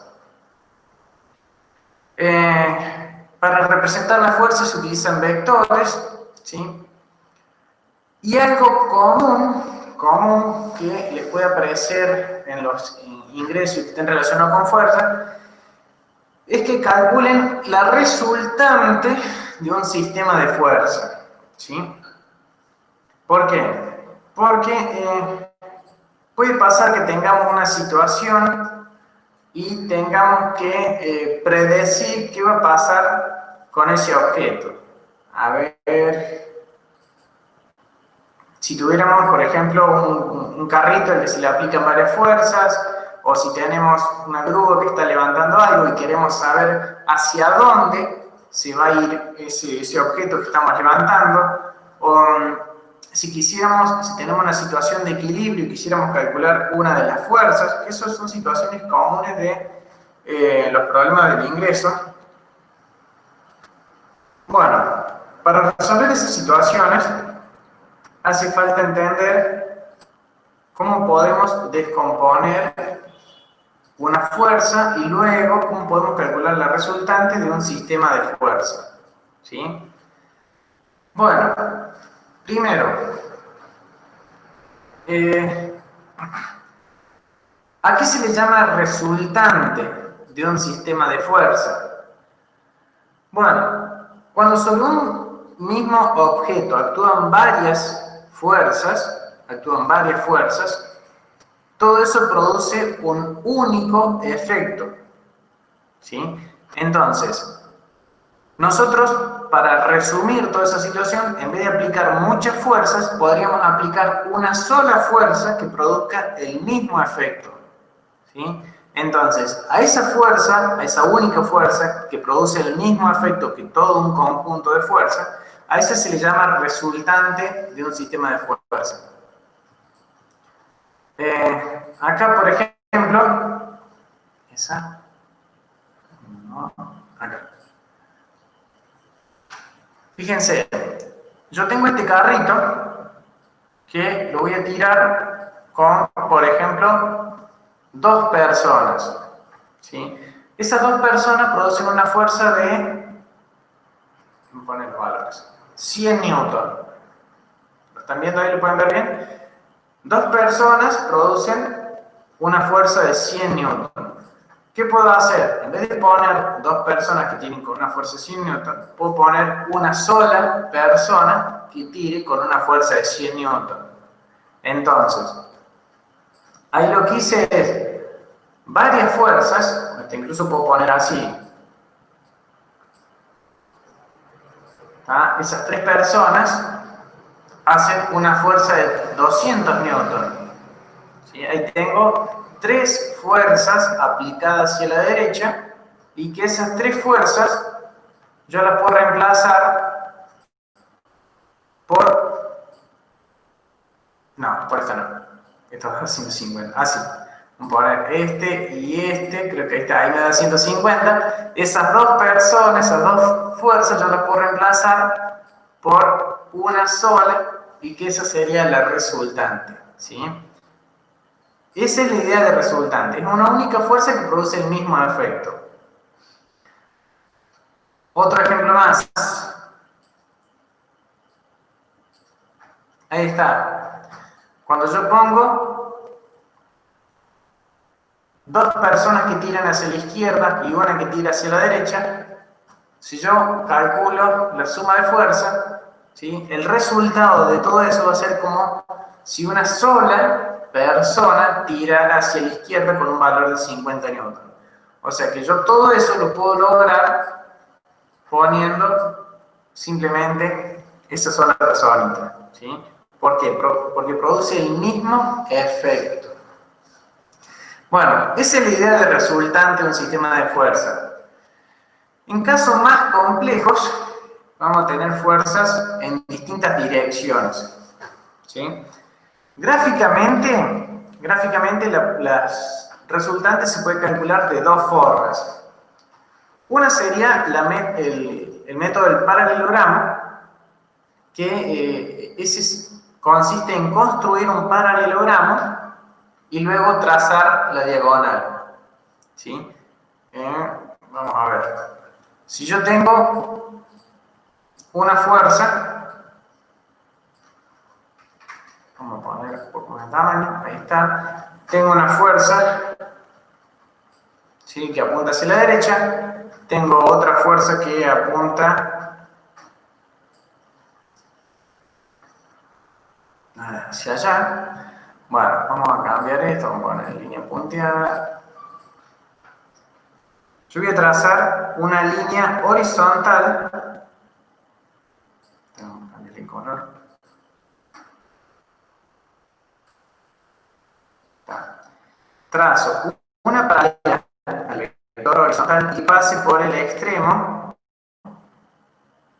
Para representar la fuerza se utilizan vectores, ¿sí? Y algo común que les puede aparecer en los ingresos que estén relacionados con fuerza es que calculen la resultante de un sistema de fuerza, ¿sí? ¿Por qué? Porque puede pasar que tengamos una situación y tengamos que predecir qué va a pasar con ese objeto. A ver, si tuviéramos, por ejemplo, un carrito al que se le aplican varias fuerzas, o si tenemos una grúa que está levantando algo y queremos saber hacia dónde se va a ir ese objeto que estamos levantando, o si tenemos una situación de equilibrio y quisiéramos calcular una de las fuerzas, que esas son situaciones comunes de los problemas del ingreso. Bueno, para resolver esas situaciones hace falta entender cómo podemos descomponer una fuerza y luego cómo podemos calcular la resultante de un sistema de fuerza, ¿sí? Bueno, primero, ¿a qué se le llama resultante de un sistema de fuerza? Bueno, cuando sobre un mismo objeto actúan varias fuerzas, todo eso produce un único efecto, ¿sí? Entonces, nosotros, para resumir toda esa situación, en vez de aplicar muchas fuerzas, podríamos aplicar una sola fuerza que produzca el mismo efecto, ¿sí? Entonces, a esa única fuerza que produce el mismo efecto que todo un conjunto de fuerzas, a esa se le llama resultante de un sistema de fuerza. Acá, por ejemplo, acá. Fíjense, yo tengo este carrito que lo voy a tirar con, por ejemplo, 2 personas, ¿sí? Esas 2 personas producen una fuerza de, voy a poner los valores, 100 newton. ¿Lo están viendo ahí? ¿Lo pueden ver bien? 2 personas producen una fuerza de 100 newton. ¿Qué puedo hacer? En vez de poner 2 personas que tienen con una fuerza de 100 newton, puedo poner una sola persona que tire con una fuerza de 100 newton. Entonces, ahí lo que hice es varias fuerzas, incluso puedo poner así. Esas 3 personas hacen una fuerza de 200 newton. ¿Sí? Ahí tengo 3 fuerzas aplicadas hacia la derecha y que esas 3 fuerzas yo las puedo reemplazar por... No, por esta no. Esto va a 150. Así. Vamos a poner este y este. Creo que ahí me da 150. Esas 2 personas, esas 2 fuerzas yo las puedo reemplazar por una sola y que esa sería la resultante, ¿sí? Esa es la idea de resultante. Es una única fuerza que produce el mismo efecto. Otro ejemplo más. Ahí está. Cuando yo pongo dos personas que tiran hacia la izquierda y una que tira hacia la derecha, si yo calculo la suma de fuerza, ¿sí?, el resultado de todo eso va a ser como si una sola persona tirara hacia la izquierda con un valor de 50 newton. O sea que yo todo eso lo puedo lograr poniendo simplemente esa sola personita, ¿sí? ¿Por qué? Porque produce el mismo efecto. Bueno, esa es la idea de resultante de un sistema de fuerza. En casos más complejos, vamos a tener fuerzas en distintas direcciones, ¿sí? Gráficamente las resultantes se pueden calcular de dos formas. Una sería el método del paralelogramo, que consiste en construir un paralelogramo y luego trazar la diagonal, ¿sí? Vamos a ver. Si yo tengo una fuerza, vamos a poner un poco más de tamaño, ahí está. Tengo una fuerza, ¿sí?, que apunta hacia la derecha. Tengo otra fuerza que apunta hacia allá. Bueno, vamos a cambiar esto, vamos a poner línea punteada. Yo voy a trazar una línea horizontal. Vamos a cambiar el color. Trazo una paralela al vector horizontal y pase por el extremo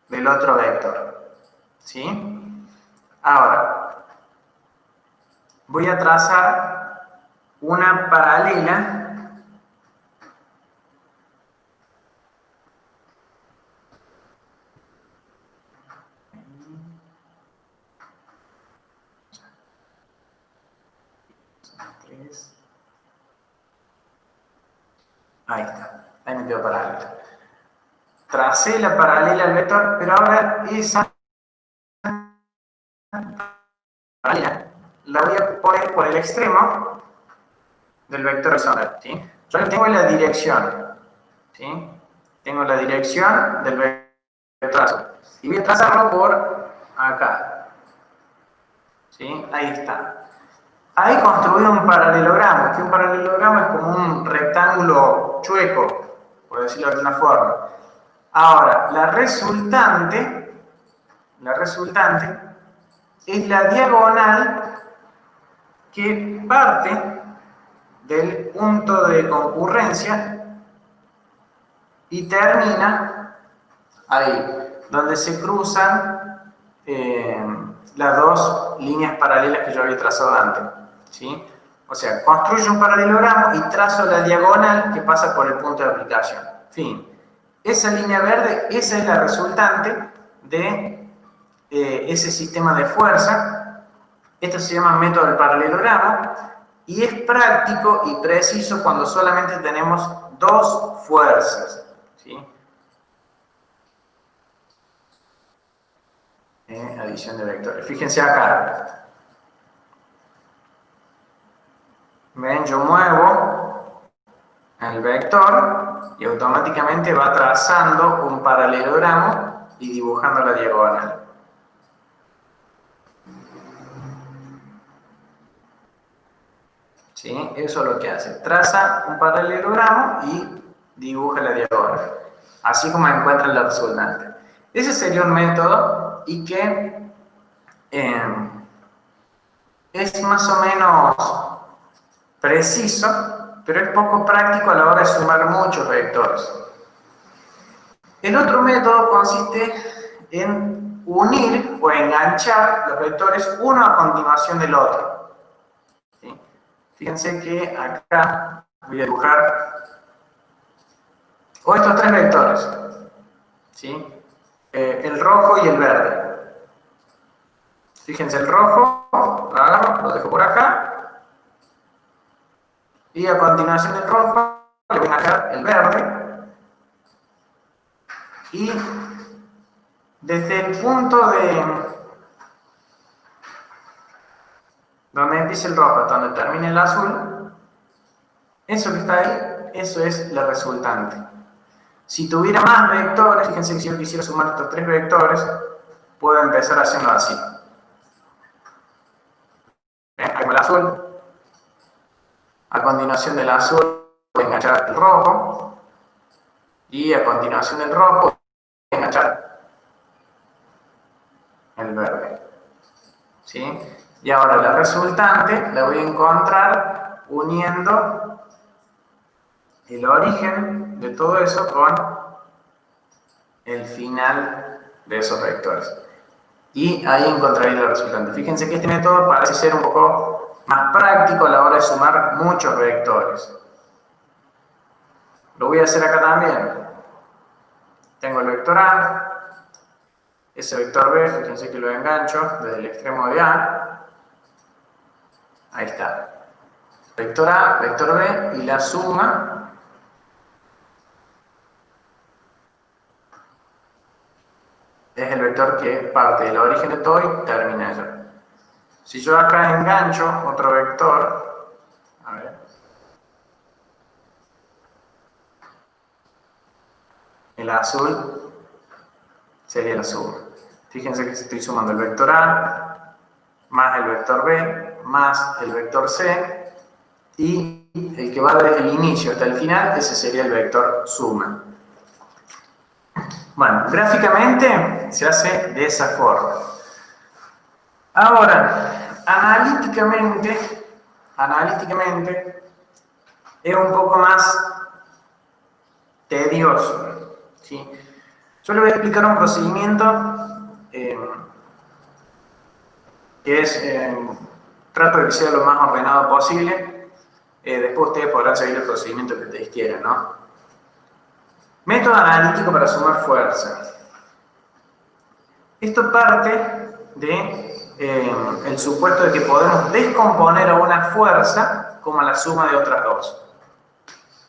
del otro vector, ¿sí? Ahora, voy a trazar una paralela ahí está, ahí me quedo paralela. Tracé la paralela al vector, pero ahora esa paralela la voy a poner por el extremo del vector horizontal, ¿sí? Yo tengo la dirección, ¿sí? Tengo la dirección del vector azul y voy a trazarlo por acá, ¿sí? Ahí está. Ahí construí un paralelogramo, que un paralelogramo es como un rectángulo chueco, por decirlo de alguna forma. Ahora, la resultante es la diagonal que parte del punto de concurrencia y termina ahí, donde se cruzan las dos líneas paralelas que yo había trazado antes, ¿sí? O sea, construyo un paralelogramo y trazo la diagonal que pasa por el punto de aplicación. Fin. Esa línea verde, esa es la resultante de ese sistema de fuerza. Esto se llama método del paralelogramo y es práctico y preciso cuando solamente tenemos dos fuerzas, ¿sí? Adición de vectores. Fíjense acá. Ven, yo muevo el vector y automáticamente va trazando un paralelogramo y dibujando la diagonal. ¿Sí? Eso es lo que hace. Traza un paralelogramo y dibuja la diagonal. Así como encuentran la resultante. Ese sería un método y que es más o menos preciso, pero es poco práctico a la hora de sumar muchos vectores. El otro método consiste en unir o enganchar los vectores uno a continuación del otro. ¿Sí? Fíjense que acá voy a dibujar estos tres vectores, ¿sí? El rojo y el verde. Fíjense, el rojo lo agarro, lo dejo por acá y a continuación del rojo le voy a enganchar el verde Y desde el punto de donde empieza el rojo hasta donde termina el azul, eso que está ahí, eso es la resultante. Si tuviera más vectores, fíjense que si yo quisiera sumar estos 3 vectores, puedo empezar haciendo así. Ahí con el azul. A continuación del azul voy a enganchar el rojo. Y a continuación del rojo voy a enganchar el verde. ¿Sí? Y ahora la resultante la voy a encontrar uniendo el origen de todo eso con el final de esos vectores. Y ahí encontraré la resultante. Fíjense que este método parece ser un poco más práctico a la hora de sumar muchos vectores. Lo voy a hacer acá también. Tengo el vector A, ese vector B, fíjense que lo engancho desde el extremo de A. Ahí está. Vector A, vector B y la suma es el vector que parte del origen de todo y termina allá. Si yo acá engancho otro vector, a ver, el azul sería la suma. Fíjense que estoy sumando el vector A más el vector B más el vector C y el que va desde el inicio hasta el final, ese sería el vector suma. Bueno, gráficamente se hace de esa forma. Ahora, analíticamente es un poco más tedioso, ¿sí? Yo le voy a explicar un procedimiento que es, trato de que sea lo más ordenado posible. Después ustedes podrán seguir el procedimiento que ustedes quieran, ¿no? Método analítico para sumar fuerza. Esto parte de el supuesto de que podemos descomponer a una fuerza como la suma de otras dos.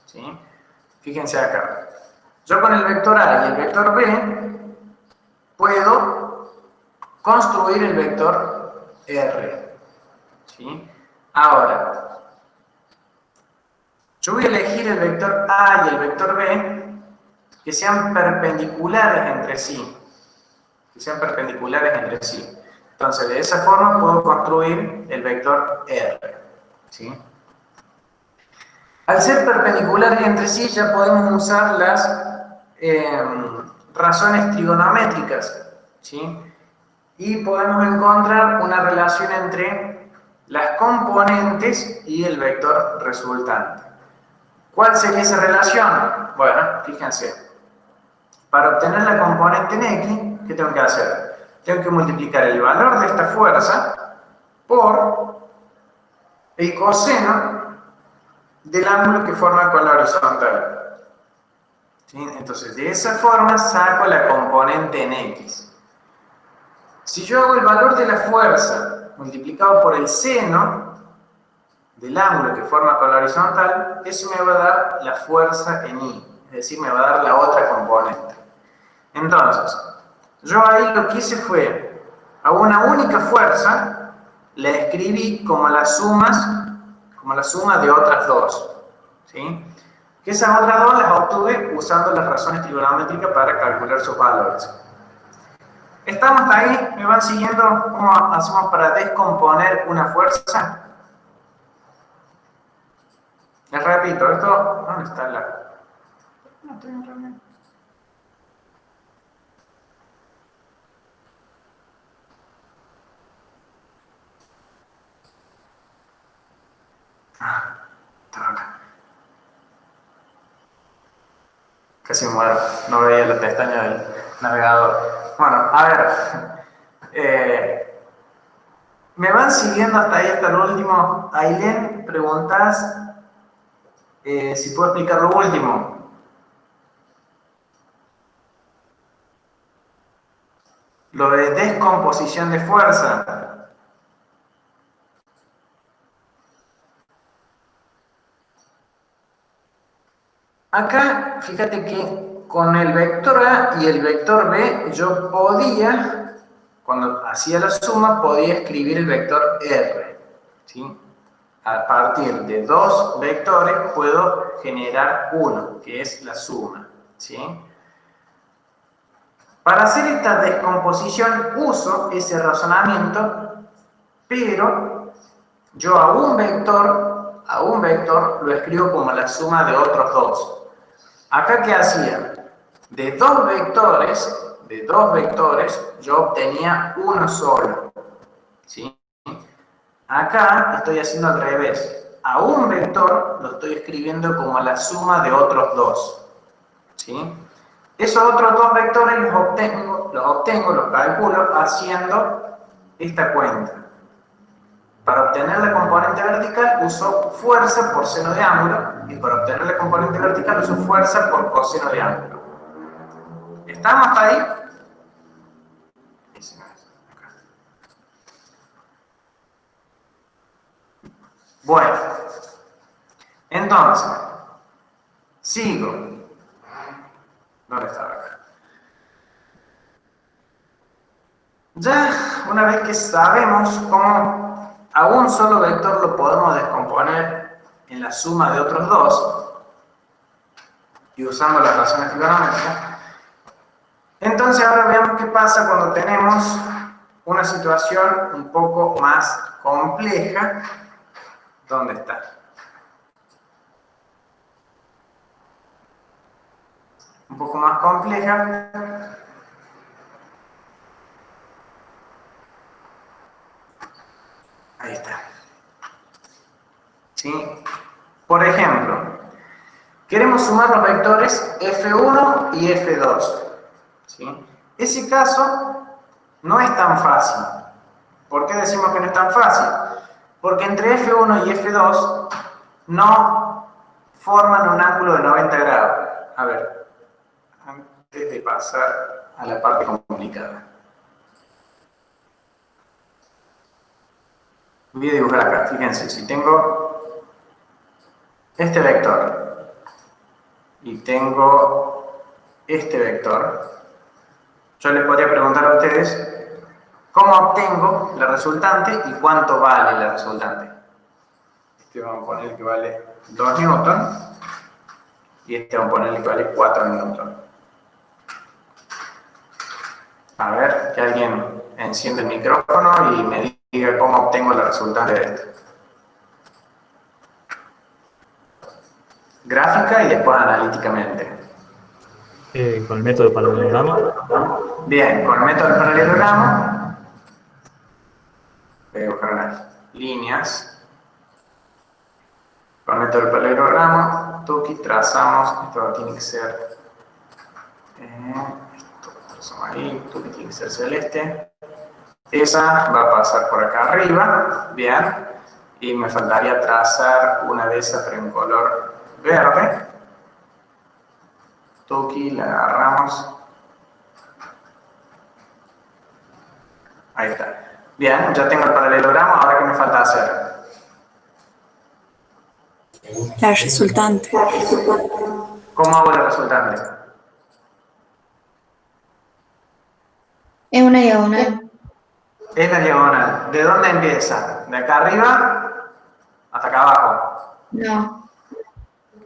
¿Sí? Fíjense acá. Yo con el vector A y el vector B puedo construir el vector R. ¿Sí? Ahora, yo voy a elegir el vector A y el vector B que sean perpendiculares entre sí. Entonces, de esa forma puedo construir el vector R. ¿Sí? Al ser perpendiculares entre sí, ya podemos usar las razones trigonométricas. ¿Sí? Y podemos encontrar una relación entre las componentes y el vector resultante. ¿Cuál sería esa relación? Bueno, fíjense. Para obtener la componente en X, ¿qué tengo que hacer? Tengo que multiplicar el valor de esta fuerza por el coseno del ángulo que forma con la horizontal. ¿Sí? Entonces, de esa forma saco la componente en X. Si yo hago el valor de la fuerza multiplicado por el seno del ángulo que forma con la horizontal, eso me va a dar la fuerza en Y, es decir, me va a dar la otra componente. Entonces, yo ahí lo que hice fue, a una única fuerza, la escribí como la suma de otras dos. ¿Sí? Que esas otras dos las obtuve usando las razones trigonométricas para calcular sus valores. ¿Estamos ahí? ¿Me van siguiendo cómo hacemos para descomponer una fuerza? Les repito, esto... ¿Dónde está la...? No estoy en reunión. Estaba acá. Casi me muero, no veía la pestaña del navegador. Bueno, a ver. ¿Me van siguiendo hasta ahí, hasta el último? Ailén, preguntas si puedo explicar lo último. Lo de descomposición de fuerza. Acá, fíjate que con el vector A y el vector B, yo podía, cuando hacía la suma, podía escribir el vector R, ¿sí? A partir de dos vectores puedo generar uno, que es la suma, ¿sí? Para hacer esta descomposición uso ese razonamiento, pero yo a un vector lo escribo como la suma de otros dos. Acá, ¿qué hacía? De dos vectores, yo obtenía uno solo, ¿sí? Acá estoy haciendo al revés. A un vector lo estoy escribiendo como la suma de otros dos, ¿sí? Esos otros dos vectores los calculo haciendo esta cuenta. Para obtener la componente vertical uso fuerza por seno de ángulo y para obtener la componente vertical uso fuerza por coseno de ángulo. ¿Estamos hasta ahí? Bueno, entonces, sigo. ¿Dónde estaba acá? Ya una vez que sabemos cómo a un solo vector lo podemos descomponer en la suma de otros dos, y usando las razones trigonométricas, entonces ahora veamos qué pasa cuando tenemos una situación un poco más compleja. ¿Dónde está? Un poco más compleja. Ahí está. ¿Sí? Por ejemplo, queremos sumar los vectores F1 y F2. ¿Sí? Ese caso no es tan fácil. ¿Por qué decimos que no es tan fácil? Porque entre F1 y F2 no forman un ángulo de 90 grados. A ver, antes de pasar a la parte complicada. Voy a dibujar acá, fíjense, si tengo este vector y tengo este vector, yo les podría preguntar a ustedes cómo obtengo la resultante y cuánto vale la resultante. Este vamos a poner que vale 2 newton y este vamos a poner que vale 4 newton. A ver, que alguien enciende el micrófono y me diga cómo obtengo la resultante de esto. Gráfica y después analíticamente. Con el método de paralelogramo. Bien, con el método del paralelogramo voy a buscar las líneas. Con el método del paralelogramo, tuki, trazamos, esto tiene que ser esto trazamos ahí, tuki tiene que ser celeste. Esa va a pasar por acá arriba, bien, y me faltaría trazar una de esas pero en color verde. Tuki, la agarramos. Ahí está. Bien, ya tengo el paralelogramo, ahora ¿qué me falta hacer? La resultante. ¿Cómo hago la resultante? Es una diagonal. Es la diagonal. ¿De dónde empieza? ¿De acá arriba hasta acá abajo? No.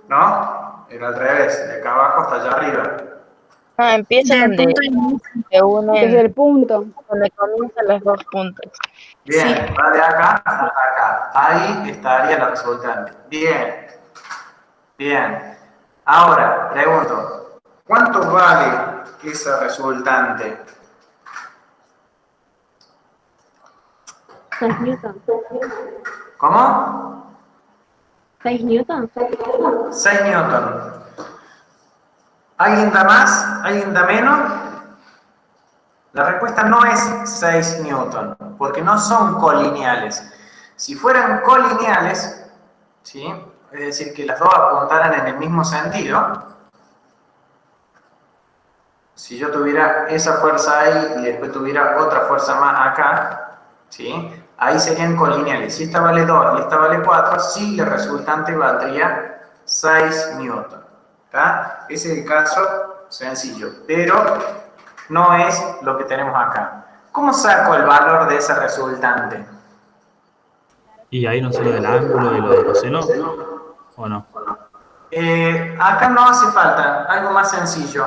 ¿No? Era al revés, de acá abajo hasta allá arriba. No, empieza Del donde punto inicio. se Desde unen, el punto. donde comienzan los dos puntos. Bien, Sí. va de acá hasta acá. Ahí estaría la resultante. Bien. Bien. Ahora, pregunto, ¿cuánto vale esa resultante? 6 newton. ¿Cómo? 6 newton. 6 newton. ¿Alguien da más? ¿Alguien da menos? La respuesta no es 6 newton, porque no son colineales. Si fueran colineales, ¿sí? Es decir, que las dos apuntaran en el mismo sentido, si yo tuviera esa fuerza ahí y después tuviera otra fuerza más acá, ¿sí? Ahí serían colineales. Si esta vale 2 y esta vale 4, sí, la resultante valdría 6 newton. ¿Está? Ese es el caso sencillo, pero no es lo que tenemos acá. ¿Cómo saco el valor de ese resultante? Y ahí no sé lo del ángulo y lo del coseno, ¿o no? Acá no hace falta, algo más sencillo.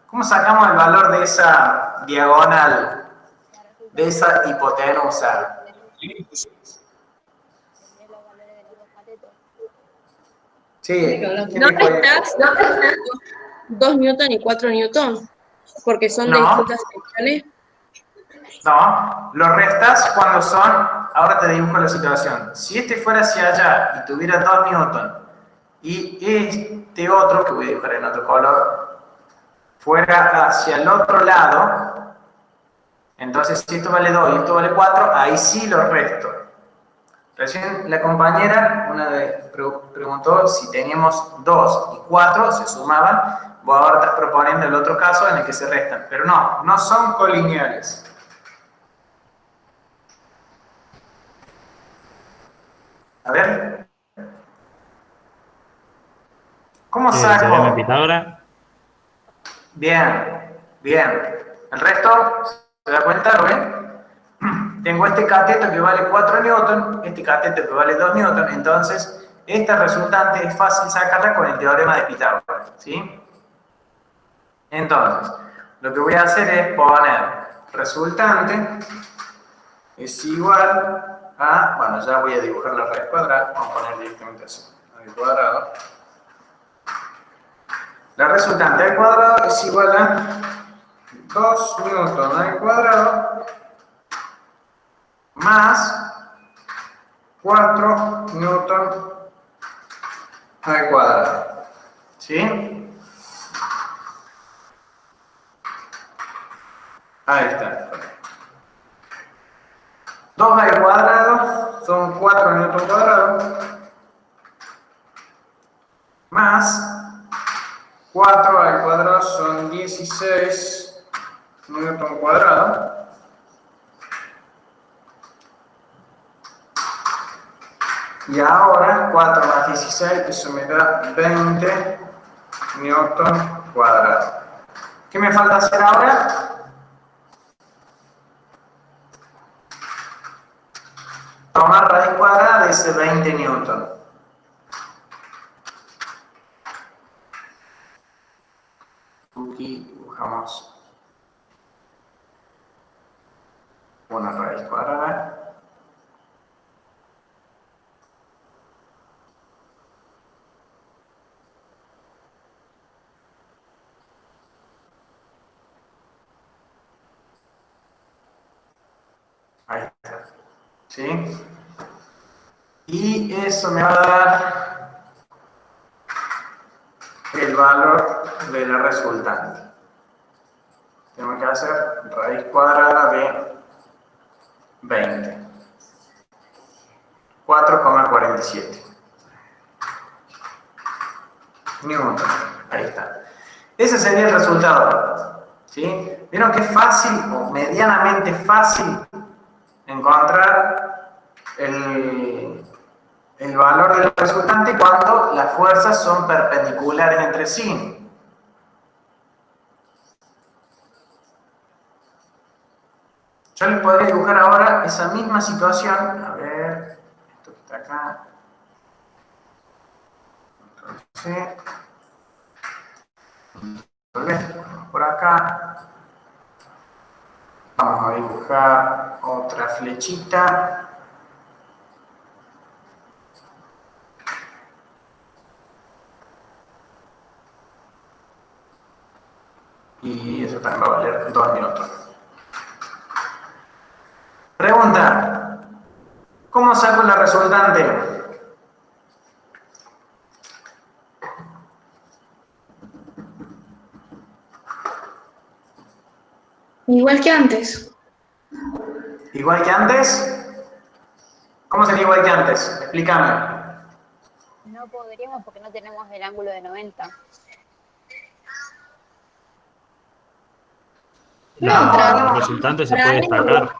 ¿Cómo sacamos el valor de esa diagonal, de esa hipotenusa? Sí, ¿quién ¿No dijo eso? restas 2 newton y 4 newton? Porque son de No. distintas secciones. No, lo restas cuando son, ahora te dibujo la situación. Si este fuera hacia allá y tuviera 2 newton y este otro, que voy a dibujar en otro color, fuera hacia el otro lado, entonces si esto vale 2 y esto vale 4, ahí sí lo resto. Recién la compañera preguntó si teníamos 2 y 4, se sumaban. Vos ahora estás proponiendo el otro caso en el que se restan, pero no, no son colineales. A ver. ¿Cómo Teorema de saco? Pitágoras. Bien, bien. El resto, ¿se da cuenta? ¿Lo ven? Tengo este cateto que vale 4 newton, este cateto que vale 2 newton, entonces esta resultante es fácil sacarla con el teorema de Pitágoras, ¿sí? Entonces, lo que voy a hacer es poner resultante es igual a, bueno, ya voy a dibujar la raíz cuadrada, vamos a poner directamente así, al cuadrado. La resultante al cuadrado es igual a 2 newton al cuadrado más 4 newton al cuadrado. ¿Sí? Ahí está. 2 al cuadrado son 4 newton cuadrado más 4 al cuadrado son 16 newton cuadrado. Y ahora 4 más 16, eso me da 20 newton cuadrado. ¿Qué me falta hacer ahora? Tomar raíz cuadrada de ese 20 newton. Aquí dibujamos una raíz cuadrada. Ahí está. ¿Sí? Y eso me va a dar el valor de la resultante. Tengo que hacer raíz cuadrada de 20. 4,47 newton. Ahí está. Ese sería el resultado. ¿Sí? ¿Vieron que es fácil o medianamente fácil encontrar el valor del resultante cuando las fuerzas son perpendiculares entre sí? Yo les podría dibujar ahora esa misma situación. A ver, esto que está acá. Entonces, por acá. Vamos a dibujar otra flechita. Y eso también va a valer 2 minutos. Pregunta. ¿Cómo saco la resultante? Igual que antes. ¿Igual que antes? ¿Cómo sería igual que antes? Explícame. No podríamos porque no tenemos el ángulo de 90. La resultante se puede destacar.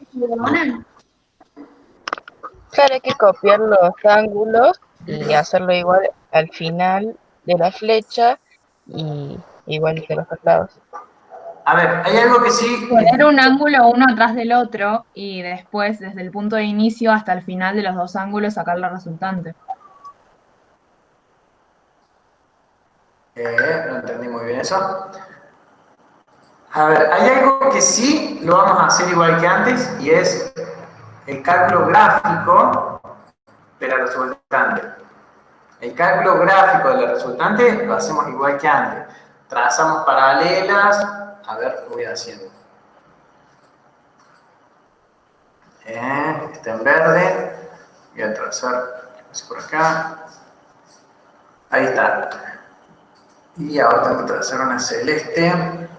Claro, hay que copiar los ángulos y hacerlo igual al final de la flecha y igual que los lados. A ver, hay algo que sí... Poner un ángulo uno atrás del otro y después, desde el punto de inicio hasta el final de los dos ángulos, sacar la resultante. No entendí muy bien eso. A ver, hay algo que sí lo vamos a hacer igual que antes y es el cálculo gráfico de la resultante. El cálculo gráfico de la resultante lo hacemos igual que antes. Trazamos paralelas. A ver, lo voy haciendo. Está en verde. Voy a trazar por acá. Ahí está. Y ahora tengo que trazar una celeste.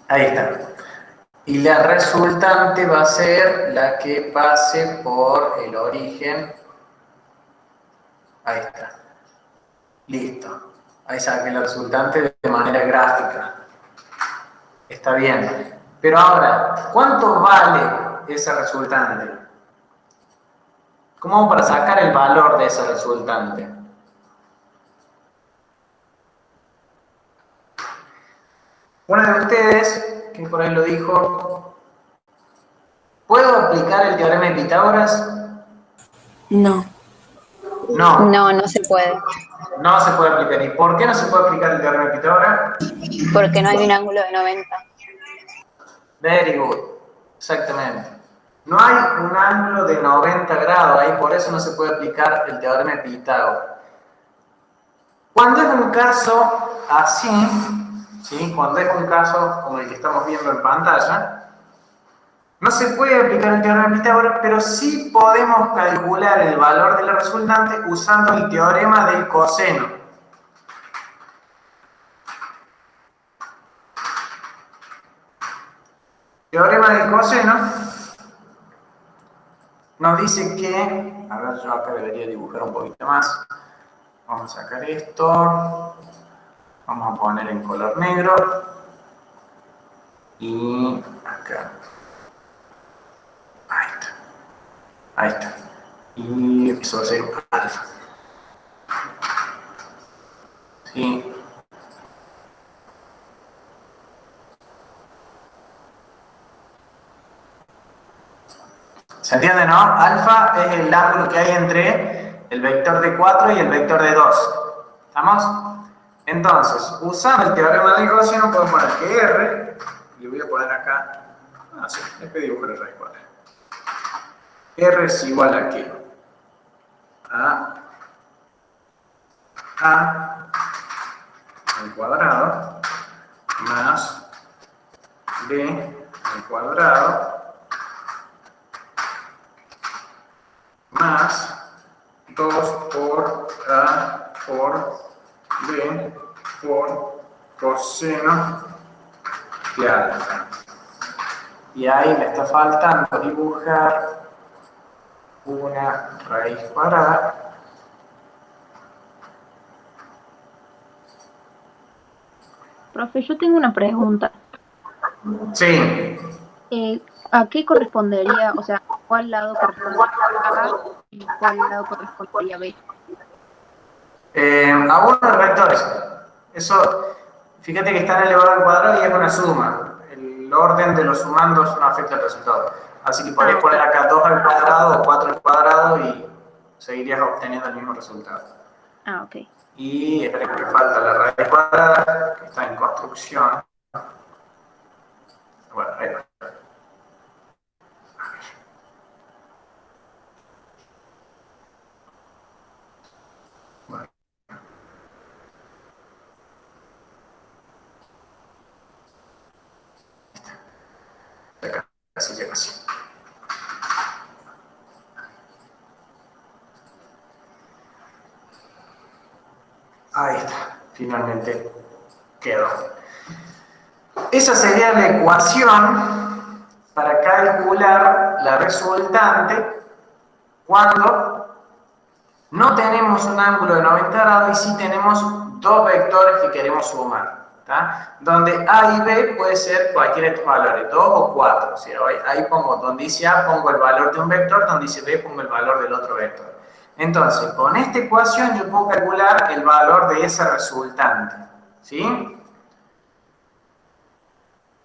Ahí está. Y la resultante va a ser la que pase por el origen. Ahí está. Listo. Ahí saqué la resultante de manera gráfica. Está bien. Pero ahora, ¿cuánto vale esa resultante? ¿Cómo vamos para sacar el valor de esa resultante? Una de ustedes, que por ahí lo dijo, ¿puedo aplicar el teorema de Pitágoras? No. No. No, no se puede. No se puede aplicar. ¿Y por qué no se puede aplicar el teorema de Pitágoras? Porque no hay un ángulo de 90. Very good. Exactamente. No hay un ángulo de 90 grados ahí, por eso no se puede aplicar el teorema de Pitágoras. Cuando es un caso así, ¿sí? Cuando es un caso como el que estamos viendo en pantalla, no se puede aplicar el teorema de Pitágoras, pero sí podemos calcular el valor de la resultante usando el teorema del coseno. Teorema del coseno nos dice que, a ver, yo acá debería dibujar un poquito más. Vamos a sacar esto, vamos a poner en color negro y acá. Ahí está. Ahí está. Y eso va a ser alfa. ¿Sí? ¿Se entiende, no? Alfa es el ángulo que hay entre el vector de 4 y el vector de 2. ¿Estamos? Entonces, usando el teorema del coseno, podemos poner que R, y voy a poner acá, sí, le pedí dibujar el raíz cuadrada. R es igual a ¿qué? A al cuadrado más B al cuadrado más 2 por A por B por coseno de alfa. Y ahí me está faltando dibujar una raíz cuadrada. Profe, yo tengo una pregunta. Sí. ¿A qué correspondería, o sea, cuál lado correspondería a A y cuál lado correspondería a B? A uno de los vectores. Eso, fíjate que están elevados al cuadrado y es una suma. El orden de los sumandos no afecta el resultado. Así que podés poner acá 2 al cuadrado o 4 al cuadrado y seguirías obteniendo el mismo resultado. Ah, ok. Y esperen que falta la raíz cuadrada, que está en construcción. Bueno, ahí va. Bueno. Acá, casi llega así. Ahí está, finalmente quedó. Esa sería la ecuación para calcular la resultante cuando no tenemos un ángulo de 90 grados y sí tenemos dos vectores que queremos sumar. ¿Tá? Donde A y B puede ser cualquiera de estos valores, 2 o 4. ¿Sí? Ahí pongo, donde dice A pongo el valor de un vector, donde dice B pongo el valor del otro vector. Entonces, con esta ecuación yo puedo calcular el valor de esa resultante. ¿sí?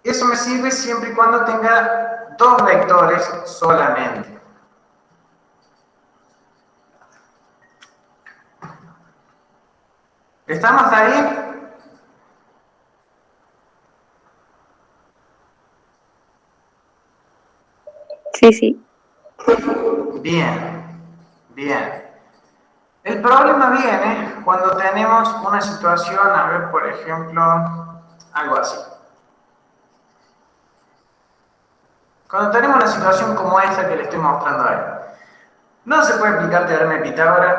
Eso me sirve siempre y cuando tenga dos vectores solamente. ¿Estamos hasta ahí? Sí, sí. Bien, bien. El problema viene cuando tenemos una situación, a ver, por ejemplo, algo así. Cuando tenemos una situación como esta que le estoy mostrando ahí, no se puede aplicar el teorema de Pitágoras,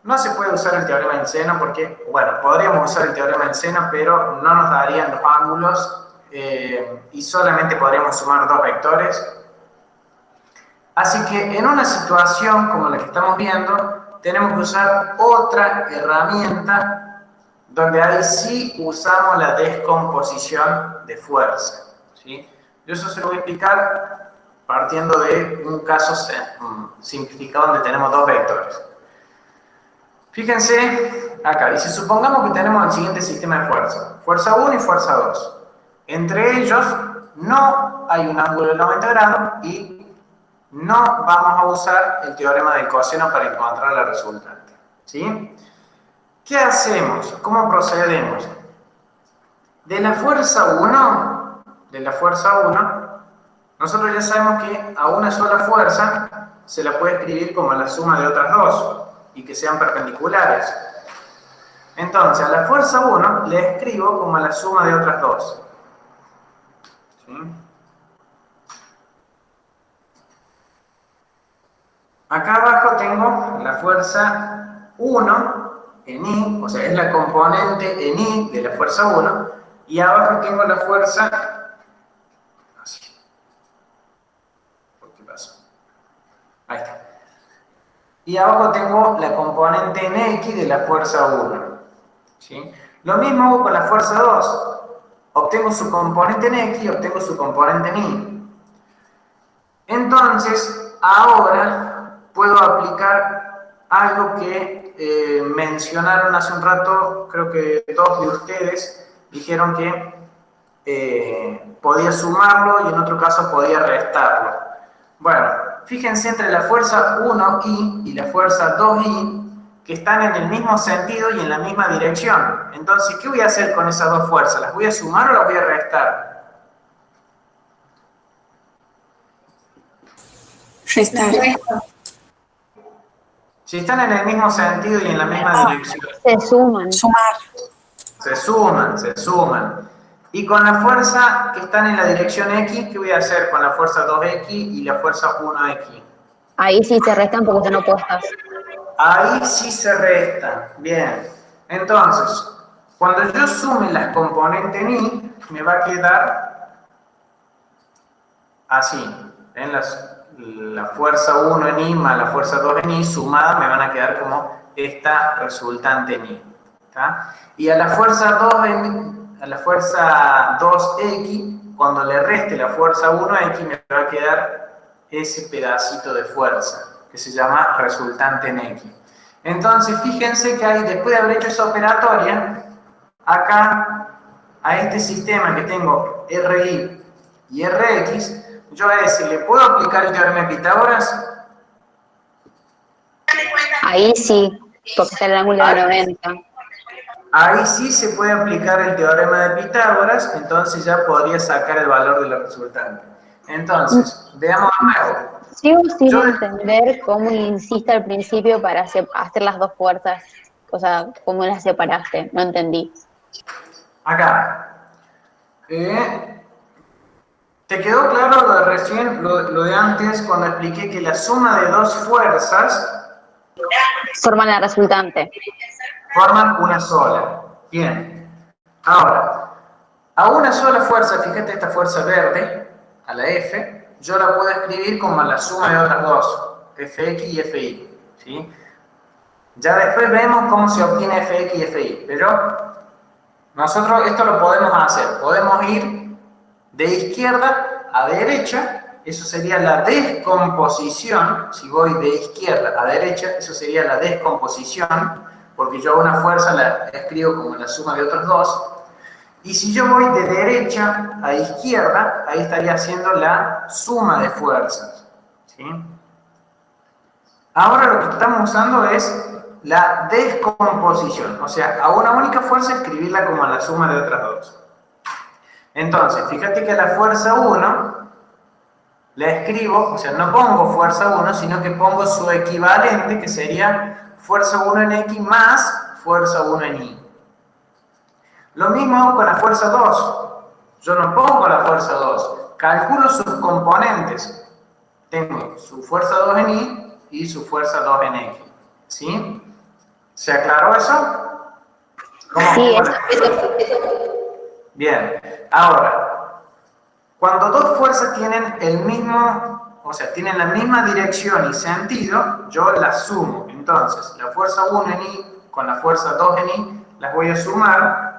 no se puede usar el teorema del seno porque, bueno, podríamos usar el teorema del seno, pero no nos darían los ángulos y solamente podríamos sumar dos vectores. Así que en una situación como la que estamos viendo, tenemos que usar otra herramienta donde ahí sí usamos la descomposición de fuerza, ¿sí? Yo eso se lo voy a explicar partiendo de un caso simplificado donde tenemos dos vectores. Fíjense acá, y si supongamos que tenemos el siguiente sistema de fuerza, fuerza 1 y fuerza 2. Entre ellos no hay un ángulo de 90 grados y no vamos a usar el teorema del coseno para encontrar la resultante, ¿sí? ¿Qué hacemos? ¿Cómo procedemos? De la fuerza 1, nosotros ya sabemos que a una sola fuerza se la puede escribir como la suma de otras dos y que sean perpendiculares. Entonces, a la fuerza 1 le escribo como la suma de otras dos. ¿Sí? Acá abajo tengo la fuerza 1 en I, o sea, es la componente en I de la fuerza 1, y abajo tengo la fuerza... Así. ¿Por qué pasó? Ahí está. Y abajo tengo la componente en X de la fuerza 1. ¿Sí? Lo mismo hago con la fuerza 2. Obtengo su componente en X y obtengo su componente en Y. Entonces, ahora puedo aplicar algo que mencionaron hace un rato, creo que dos de ustedes dijeron que podía sumarlo y en otro caso podía restarlo. Bueno, fíjense entre la fuerza 1I y la fuerza 2I que están en el mismo sentido y en la misma dirección. Entonces, ¿qué voy a hacer con esas dos fuerzas? ¿Las voy a sumar o las voy a restar? Restar. Si están en el mismo sentido y en la misma dirección. Se suman. Sumar. Se suman. Y con la fuerza que están en la dirección X, ¿qué voy a hacer con la fuerza 2X y la fuerza 1X? Ahí sí se restan porque están opuestas. Ahí sí se restan. Bien. Entonces, cuando yo sume las componentes en Y, me va a quedar así. ¿Ven? La fuerza 1 en I más la fuerza 2 en I sumada me van a quedar como esta resultante en I. ¿Está? Y a la fuerza 2X, cuando le reste la fuerza 1X, me va a quedar ese pedacito de fuerza, que se llama resultante en X. Entonces, fíjense que ahí, después de haber hecho esa operatoria, acá, a este sistema que tengo RI y RX, yo a ese le puedo aplicar el teorema de Pitágoras. Ahí sí, porque está el ángulo de 90. Ahí sí se puede aplicar el teorema de Pitágoras, entonces ya podría sacar el valor de la resultante. Entonces, veamos de nuevo. Sigo sin entender cómo insiste al principio para hacer las dos fuerzas. O sea, cómo las separaste. No entendí. Acá. ¿Te quedó claro lo de recién, lo de antes, cuando expliqué que la suma de dos fuerzas Forman la resultante. forman una sola? Bien. Ahora, a una sola fuerza, fíjate esta fuerza verde, a la F, yo la puedo escribir como la suma de otras dos, Fx y Fi. ¿Sí? Ya después vemos cómo se obtiene Fx y Fi, pero nosotros esto lo podemos hacer. Podemos ir de izquierda a derecha, eso sería la descomposición. Si voy de izquierda a derecha, eso sería la descomposición. porque yo a una fuerza la escribo como la suma de otros dos. Y si yo voy de derecha a izquierda, ahí estaría haciendo la suma de fuerzas, ¿sí? Ahora lo que estamos usando es la descomposición, o sea, a una única fuerza escribirla como la suma de otras dos. Entonces, fíjate que a la fuerza 1 la escribo, o sea, no pongo fuerza 1, sino que pongo su equivalente, que sería fuerza 1 en X más fuerza 1 en Y. Lo mismo con la fuerza 2. Yo no pongo la fuerza 2, calculo sus componentes. Tengo su fuerza 2 en Y y su fuerza 2 en X. ¿Sí? ¿Se aclaró eso? ¿Cómo? Sí, Bien. Ahora, cuando dos fuerzas tienen el mismo, o sea, tienen la misma dirección y sentido, yo las sumo. Entonces, la fuerza 1 en Y con la fuerza 2 en Y las voy a sumar.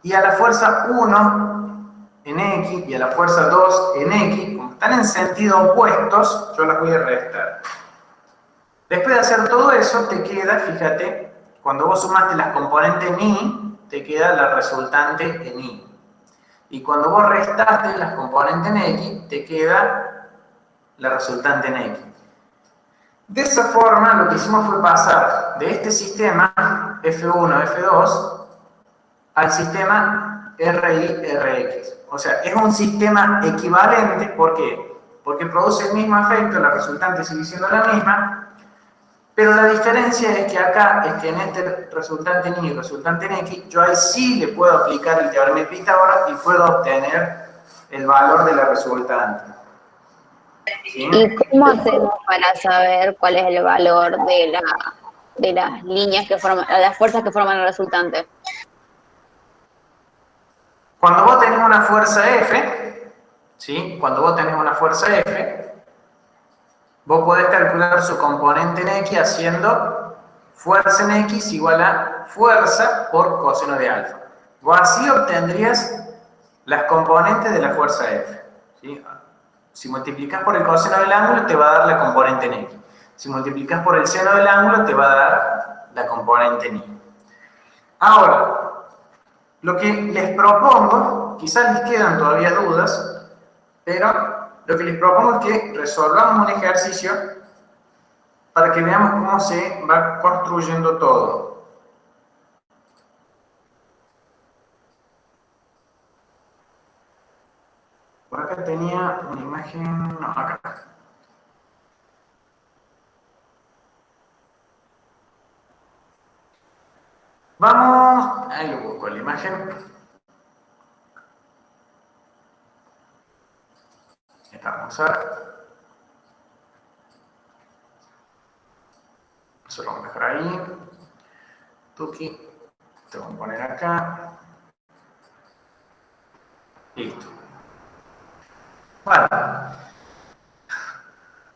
Y a la fuerza 1 en X y a la fuerza 2 en X, como están en sentido opuestos, yo las voy a restar. Después de hacer todo eso, te queda, fíjate, cuando vos sumaste las componentes en Y, te queda la resultante en Y. Y cuando vos restaste las componentes en X, te queda la resultante en X. De esa forma, lo que hicimos fue pasar de este sistema, F1, F2, al sistema RI-RX. O sea, es un sistema equivalente. ¿Por qué? Porque produce el mismo efecto, la resultante sigue siendo la misma, pero la diferencia es que acá, es que en este resultante en Y y resultante en X, yo ahí sí le puedo aplicar el teorema de Pitágoras y puedo obtener el valor de la resultante. ¿Sí? ¿Y cómo hacemos para saber cuál es el valor de las líneas que forman, las fuerzas que forman el resultante? Cuando vos tenés una fuerza F, ¿sí? Cuando vos tenés una fuerza F, vos podés calcular su componente en X haciendo fuerza en X igual a fuerza por coseno de alfa. Vos así obtendrías las componentes de la fuerza F, ¿sí? Si multiplicas por el coseno del ángulo, te va a dar la componente en X. Si multiplicas por el seno del ángulo, te va a dar la componente en Y. Ahora, lo que les propongo, quizás les quedan todavía dudas, pero lo que les propongo es que resolvamos un ejercicio para que veamos cómo se va construyendo todo. Por acá tenía una imagen, no, acá. Vamos, ahí lo busco la imagen. Esta vamos a ver. Eso lo vamos a dejar ahí. Tuki, te voy a poner acá. Listo. Bueno,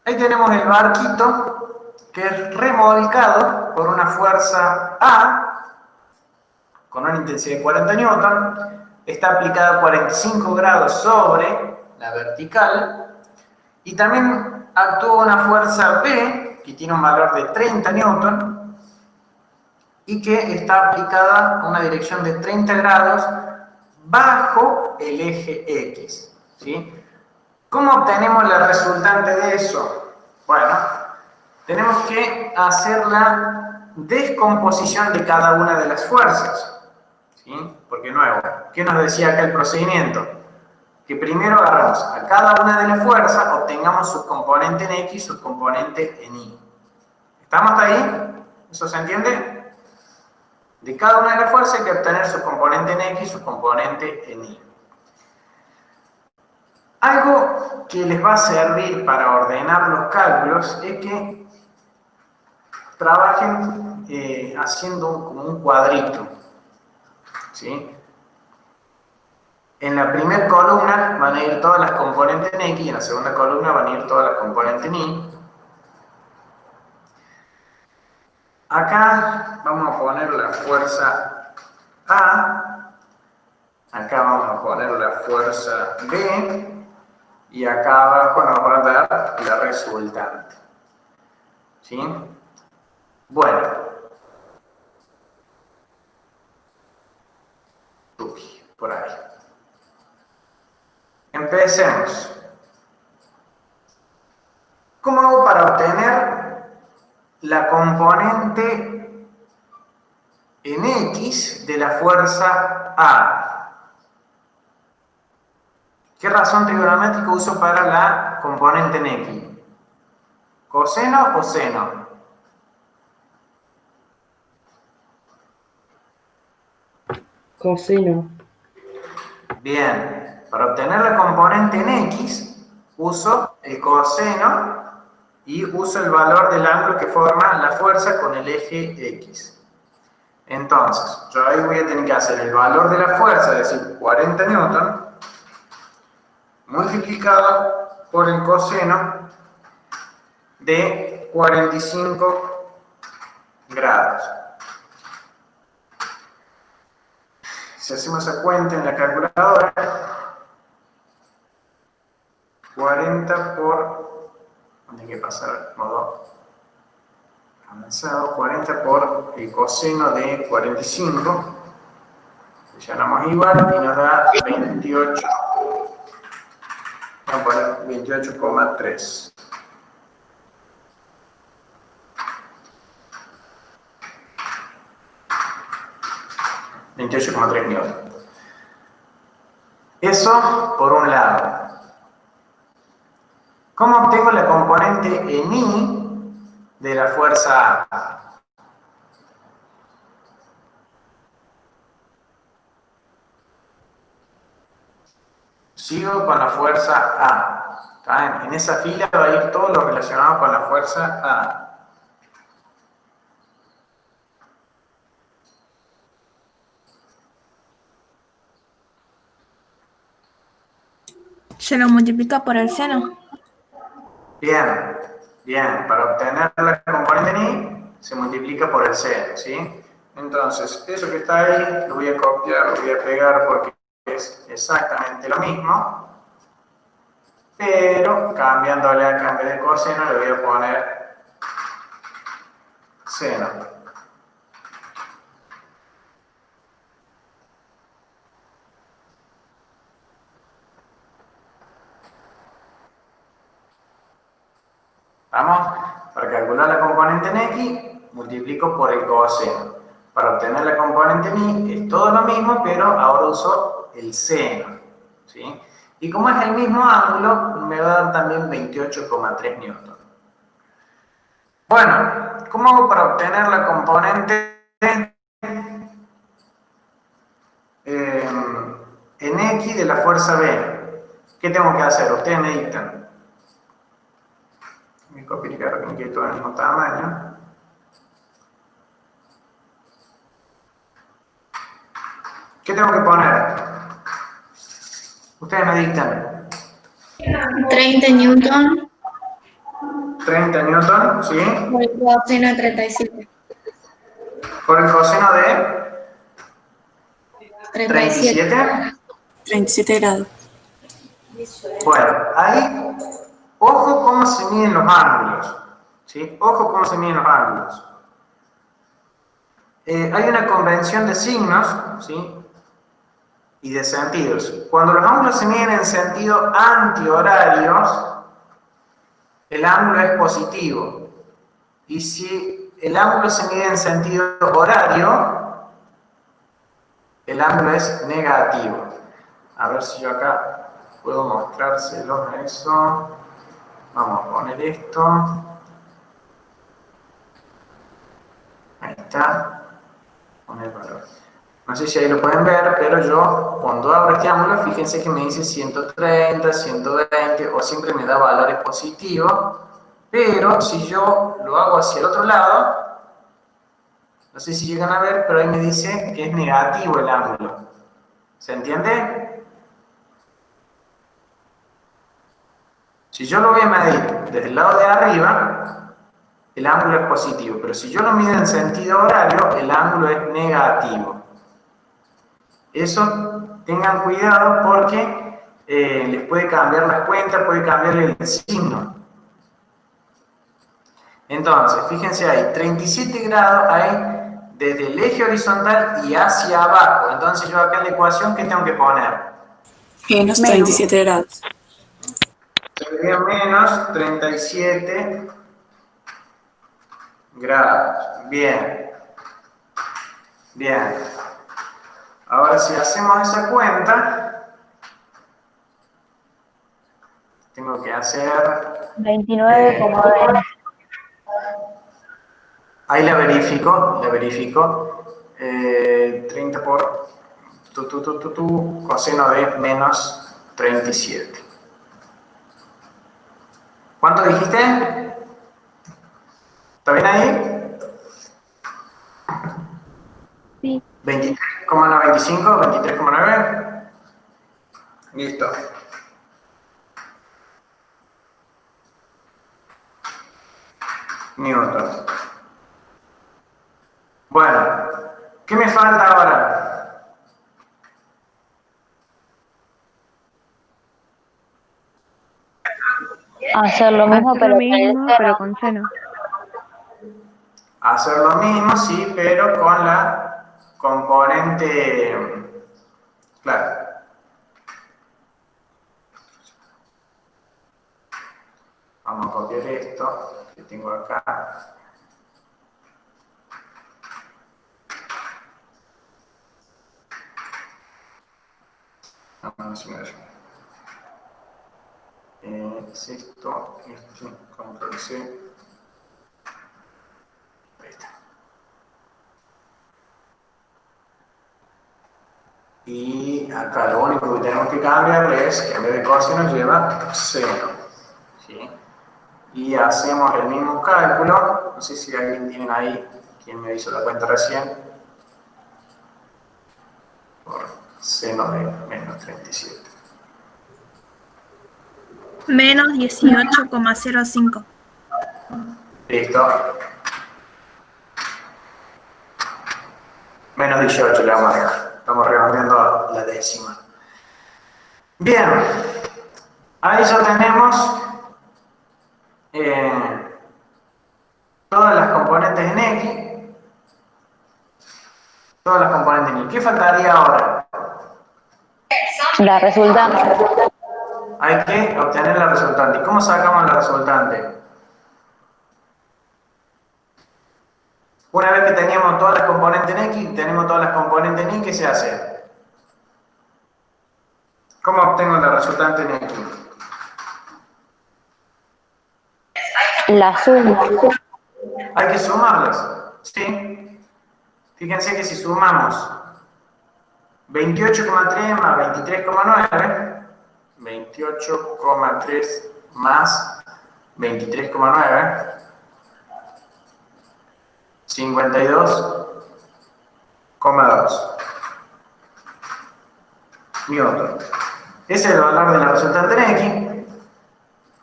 ahí tenemos el barquito que es remolcado por una fuerza A con una intensidad de 40 newton, está aplicada a 45 grados sobre la vertical y también actúa una fuerza B que tiene un valor de 30 newton y que está aplicada a una dirección de 30 grados bajo el eje X, ¿sí? ¿Cómo obtenemos la resultante de eso? Bueno, tenemos que hacer la descomposición de cada una de las fuerzas, ¿sí? Porque nuevo, ¿qué nos decía acá el procedimiento? Que primero agarramos a cada una de las fuerzas, obtengamos su componente en X y su componente en Y. ¿Estamos hasta ahí? ¿Eso se entiende? De cada una de las fuerzas hay que obtener su componente en X y su componente en Y. Algo que les va a servir para ordenar los cálculos es que trabajen haciendo como un cuadrito, ¿sí? En la primera columna van a ir todas las componentes en X y en la segunda columna van a ir todas las componentes en Y. Acá vamos a poner la fuerza A, acá vamos a poner la fuerza B y acá abajo nos va a dar la resultante, ¿sí? Bueno, Empecemos. ¿Cómo hago para obtener la componente en X de la fuerza A? ¿Qué razón trigonométrica uso para la componente en X? ¿Coseno o seno? Coseno. Bien, para obtener la componente en X, uso el coseno y uso el valor del ángulo que forma la fuerza con el eje X. Entonces, yo ahí voy a tener que hacer el valor de la fuerza, es decir, 40 newton, multiplicado por el coseno de 45 grados. Si hacemos esa cuenta en la calculadora, 40 por, hay que pasar al modo avanzado, 40 por el coseno de 45, llenamos igual y nos da 28, vamos a poner 28,3. Newton. Eso por un lado. ¿Cómo obtengo la componente en I de la fuerza A? Sigo con la fuerza A. ¿Está? En esa fila va a ir todo lo relacionado con la fuerza A. Se lo multiplica por el seno. Bien, bien. Para obtener la componente en I, se multiplica por el seno, ¿sí? Entonces, eso que está ahí, lo voy a copiar, lo voy a pegar porque es exactamente lo mismo. Pero, cambiándole a cambio de coseno, le voy a poner seno. ¿Vamos? Para calcular la componente en X, multiplico por el coseno. Para obtener la componente en Y, es todo lo mismo, pero ahora uso el seno, ¿sí? Y como es el mismo ángulo, me va a dar también 28,3 newton. Bueno, ¿cómo hago para obtener la componente en X de la fuerza B? ¿Qué tengo que hacer? Ustedes me dictan. Voy a copiar que me quede todo el mismo tamaño. ¿Qué tengo que poner? Ustedes me dictan. 30 newton 30 newton, ¿sí? por el coseno de 37. Por el coseno de 37. 37 grados. Bueno, ahí, ojo cómo se miden los ángulos, ¿sí? Ojo cómo se miden los ángulos. Hay una convención de signos, ¿sí? Y de sentidos. Cuando los ángulos se miden en sentido antihorarios, el ángulo es positivo. Y si el ángulo se mide en sentido horario, el ángulo es negativo. A ver si yo acá puedo mostrárselo a eso. Vamos a poner esto. Ahí está. Poner valor. No sé si ahí lo pueden ver, pero yo cuando abro este ángulo, fíjense que me dice 130, 120, o siempre me da valores positivos, pero si yo lo hago hacia el otro lado, no sé si llegan a ver, pero ahí me dice que es negativo el ángulo. ¿Se entiende? Si yo lo voy a medir desde el lado de arriba, el ángulo es positivo, pero si yo lo mido en sentido horario, el ángulo es negativo. Eso tengan cuidado porque les puede cambiar las cuentas, puede cambiarle el signo. Entonces, fíjense ahí, 37 grados hay desde el eje horizontal y hacia abajo. Entonces yo acá en la ecuación, ¿qué tengo que poner? Menos 37 grados. Sería menos 37 grados. Bien. Bien. Ahora si hacemos esa cuenta, tengo que hacer... 29,20. Ahí la verifico. 30 por coseno de menos 37. ¿Cuánto dijiste? ¿Está bien ahí? Sí. 23,95, 23,9. Listo. Newton. Bueno, ¿qué me falta ahora? Hacer lo mismo, Hacer pero lo con el mismo, pero seno. con seno. Hacer lo mismo, sí, pero con la componente... Claro. Vamos a copiar esto que tengo acá. No, si no es esto, control C. Ahí está. Y acá lo único que tenemos que cambiar es que en vez de coseno lleva seno. ¿Sí? Y hacemos el mismo cálculo. No sé si alguien tiene ahí, quien me hizo la cuenta recién, por seno de menos 37. Menos 18,05. Listo. Menos 18 le vamos a dejar. Estamos redondeando la décima. Bien. Ahí ya tenemos todas las componentes en X. Todas las componentes en Y. ¿Qué faltaría ahora? La resultante. Hay que obtener la resultante. ¿Y cómo sacamos la resultante? Una vez que teníamos todas las componentes en X, tenemos todas las componentes en Y, ¿qué se hace? ¿Cómo obtengo la resultante en X? La suma. Hay que sumarlas. ¿Sí? Fíjense que si sumamos 28,3 más 23,9, 28,3 más 23,9, 52,2 Newton. Ese es el valor de la resultante en X.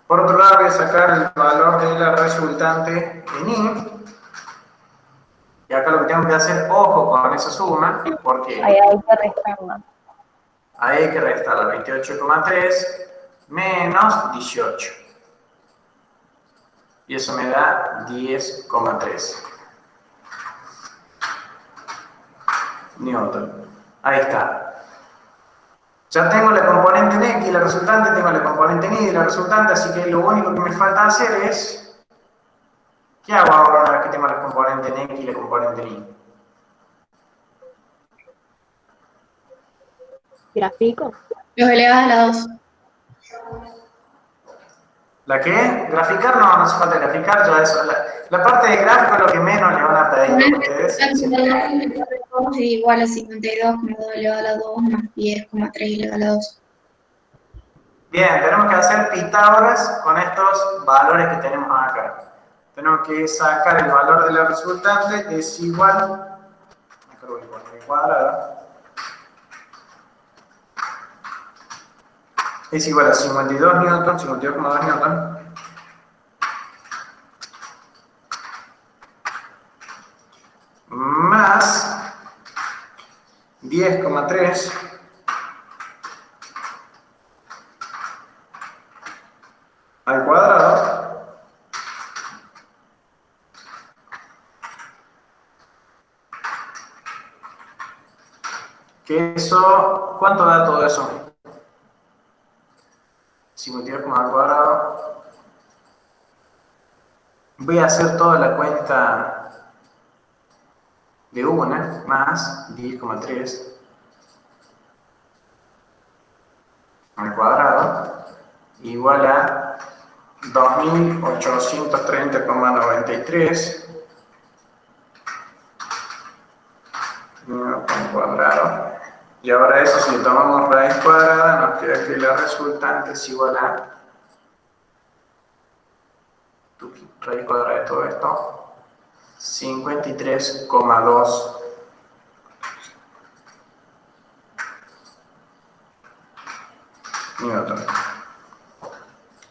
Por otro lado, voy a sacar el valor de la resultante en Y. Y acá lo que tengo que hacer, ojo con esa suma, porque Ahí hay que restarla. ahí hay que restar la 28,3 menos 18. Y eso me da 10,3 Newton. Ahí está. Ya tengo la componente en X y la resultante, tengo la componente en Y y la resultante, así que lo único que me falta hacer es... ¿Qué hago ahora una vez que tengo la componente en X y la componente en Y? ¿Grafico? Los elevados a la 2. ¿La qué? ¿Graficar? No, no hace falta graficar, ya eso. La parte de gráfico es lo que menos le van a pedir a ustedes. Igual a 52, como 2 elevado a la 2, más 10,3 elevado a la 2. Bien, tenemos que hacer Pitágoras con estos valores que tenemos acá. Tenemos que sacar el valor de la resultante, es igual, acá lo voy a poner cuadrado, es igual a 52 Newton, 52,2 Newton, más 10,3 al cuadrado, que eso, ¿cuánto da todo eso? 52, al cuadrado. Voy a hacer toda la cuenta de una más 10,3 al cuadrado igual a 2830,93 al cuadrado. Y ahora eso, si le tomamos raíz cuadrada, nos queda que la resultante es igual a raíz cuadrada de todo esto, 53,2 newton.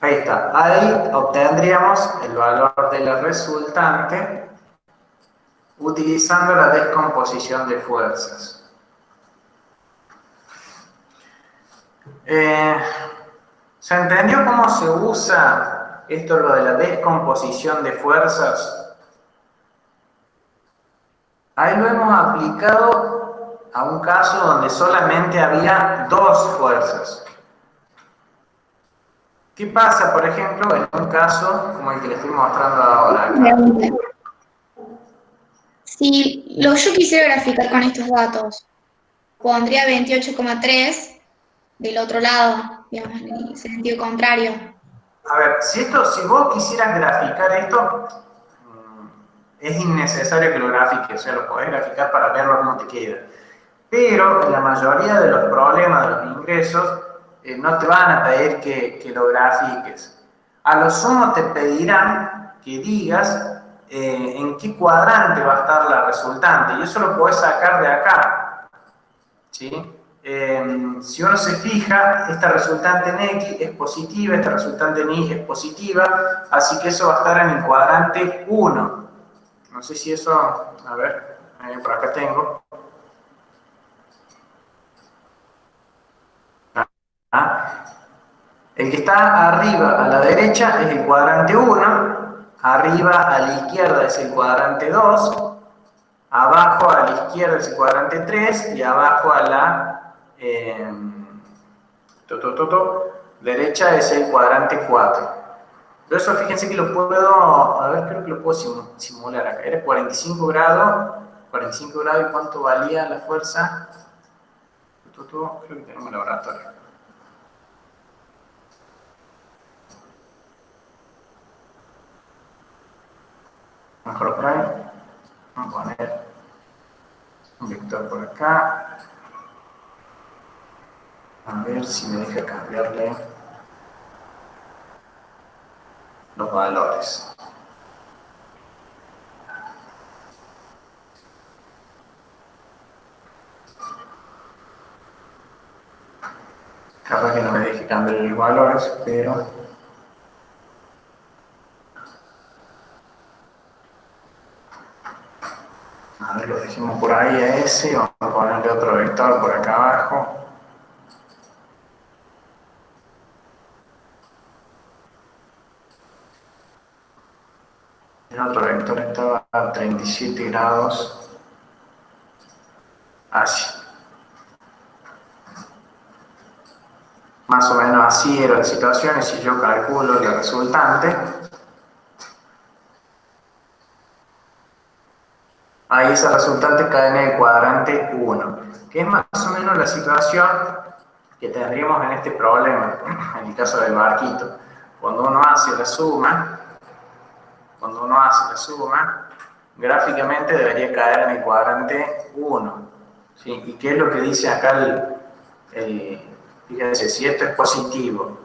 Ahí está. Ahí obtendríamos el valor de la resultante utilizando la descomposición de fuerzas. ¿Se entendió cómo se usa esto, lo de la descomposición de fuerzas? Ahí lo hemos aplicado a un caso donde solamente había dos fuerzas. ¿Qué pasa, por ejemplo, en un caso como el que le estoy mostrando ahora acá? Si yo quisiera graficar con estos datos, pondría 28,3 del otro lado, digamos, en el sentido contrario. A ver, si vos quisieras graficar esto, es innecesario que lo grafiques, o sea, lo podés graficar para verlo cómo te queda. Pero en la mayoría de los problemas de los ingresos, no te van a pedir que lo grafiques. A lo sumo te pedirán que digas en qué cuadrante va a estar la resultante, y eso lo podés sacar de acá, ¿sí? Si uno se fija, esta resultante en X es positiva, esta resultante en Y es positiva, así que eso va a estar en el cuadrante 1. No sé si eso, a ver, por acá tengo. El que está arriba a la derecha es el cuadrante 1, arriba a la izquierda es el cuadrante 2, abajo a la izquierda es el cuadrante 3 y abajo a la derecha es el cuadrante 4. Pero eso fíjense que lo puedo, a ver, creo que lo puedo simular acá. Era 45 grados, ¿y cuánto valía la fuerza? Creo que tenemos el laboratorio. Mejor por ahí. Vamos a poner un vector por acá. A ver si me deja cambiarle los valores. Capaz que no me deje cambiar los valores, pero a ver, lo dejemos por ahí a ese. Vamos a ponerle otro vector por acá abajo. El otro vector estaba a 37 grados así. Más o menos así era la situación, y si yo calculo la resultante, ahí esa resultante cae en el cuadrante 1, que es más o menos la situación que tendríamos en este problema, en el caso del barquito. Cuando uno hace la suma, gráficamente debería caer en el cuadrante 1. ¿Sí? ¿Y qué es lo que dice acá fíjense, si esto es positivo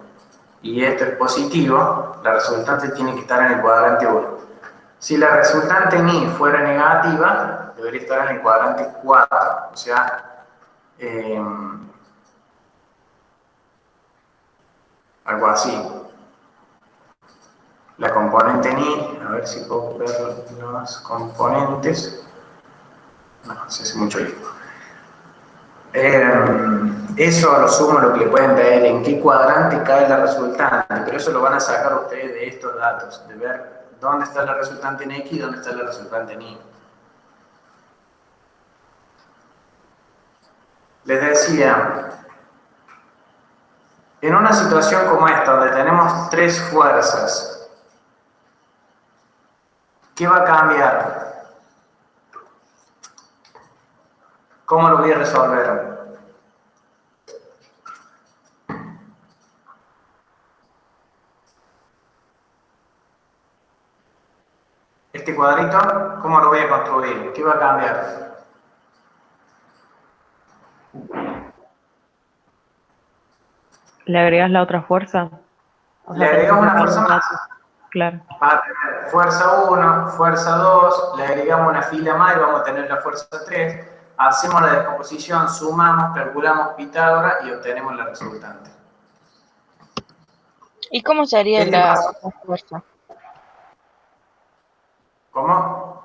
y esto es positivo, la resultante tiene que estar en el cuadrante 1. Si la resultante en Y fuera negativa, debería estar en el cuadrante 4. O sea, algo así. La componente en Y, a ver si puedo ver los componentes. No, se hace mucho lío. Eso a lo sumo lo que le pueden pedir, en qué cuadrante cae la resultante, pero eso lo van a sacar ustedes de estos datos, de ver dónde está la resultante en X y dónde está la resultante en Y. Les decía, En una situación como esta, donde tenemos tres fuerzas, ¿qué va a cambiar? ¿Cómo lo voy a resolver? Este cuadrito, ¿cómo lo voy a construir? ¿Qué va a cambiar? ¿Le agregas la otra fuerza? O Le sea, agregamos una tenés que fuerza sacar más. los datos. Claro. Va a tener fuerza 1, fuerza 2, le agregamos una fila más y vamos a tener la fuerza 3. Hacemos la descomposición, sumamos, calculamos Pitágoras y obtenemos la resultante. ¿Y cómo sería Este la paso. otra fuerza? ¿Cómo?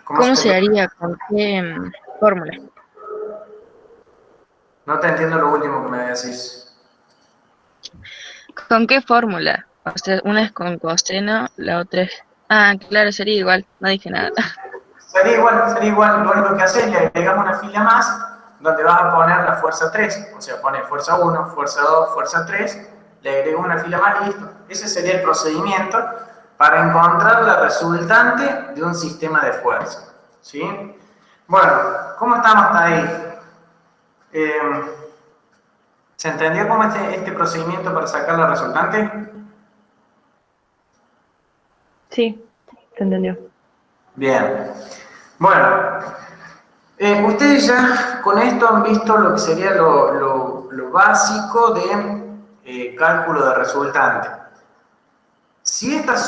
¿Cómo se haría? ¿Con qué fórmula? No te entiendo lo último que me decís. ¿Con qué fórmula? O sea, una es con coseno, la otra es... Ah, claro, sería igual, no dije nada. Sería igual. Lo único que haces es le agregamos una fila más donde vas a poner la fuerza 3. O sea, pones fuerza 1, fuerza 2, fuerza 3, le agrego una fila más y listo. Ese sería el procedimiento para encontrar la resultante de un sistema de fuerza. ¿Sí? Bueno, ¿cómo estamos hasta ahí? ¿Se entendió cómo este procedimiento para sacar la resultante? Sí, se entendió. Bien. Bueno, ustedes ya con esto han visto lo que sería lo básico de cálculo de resultante. Si ustedes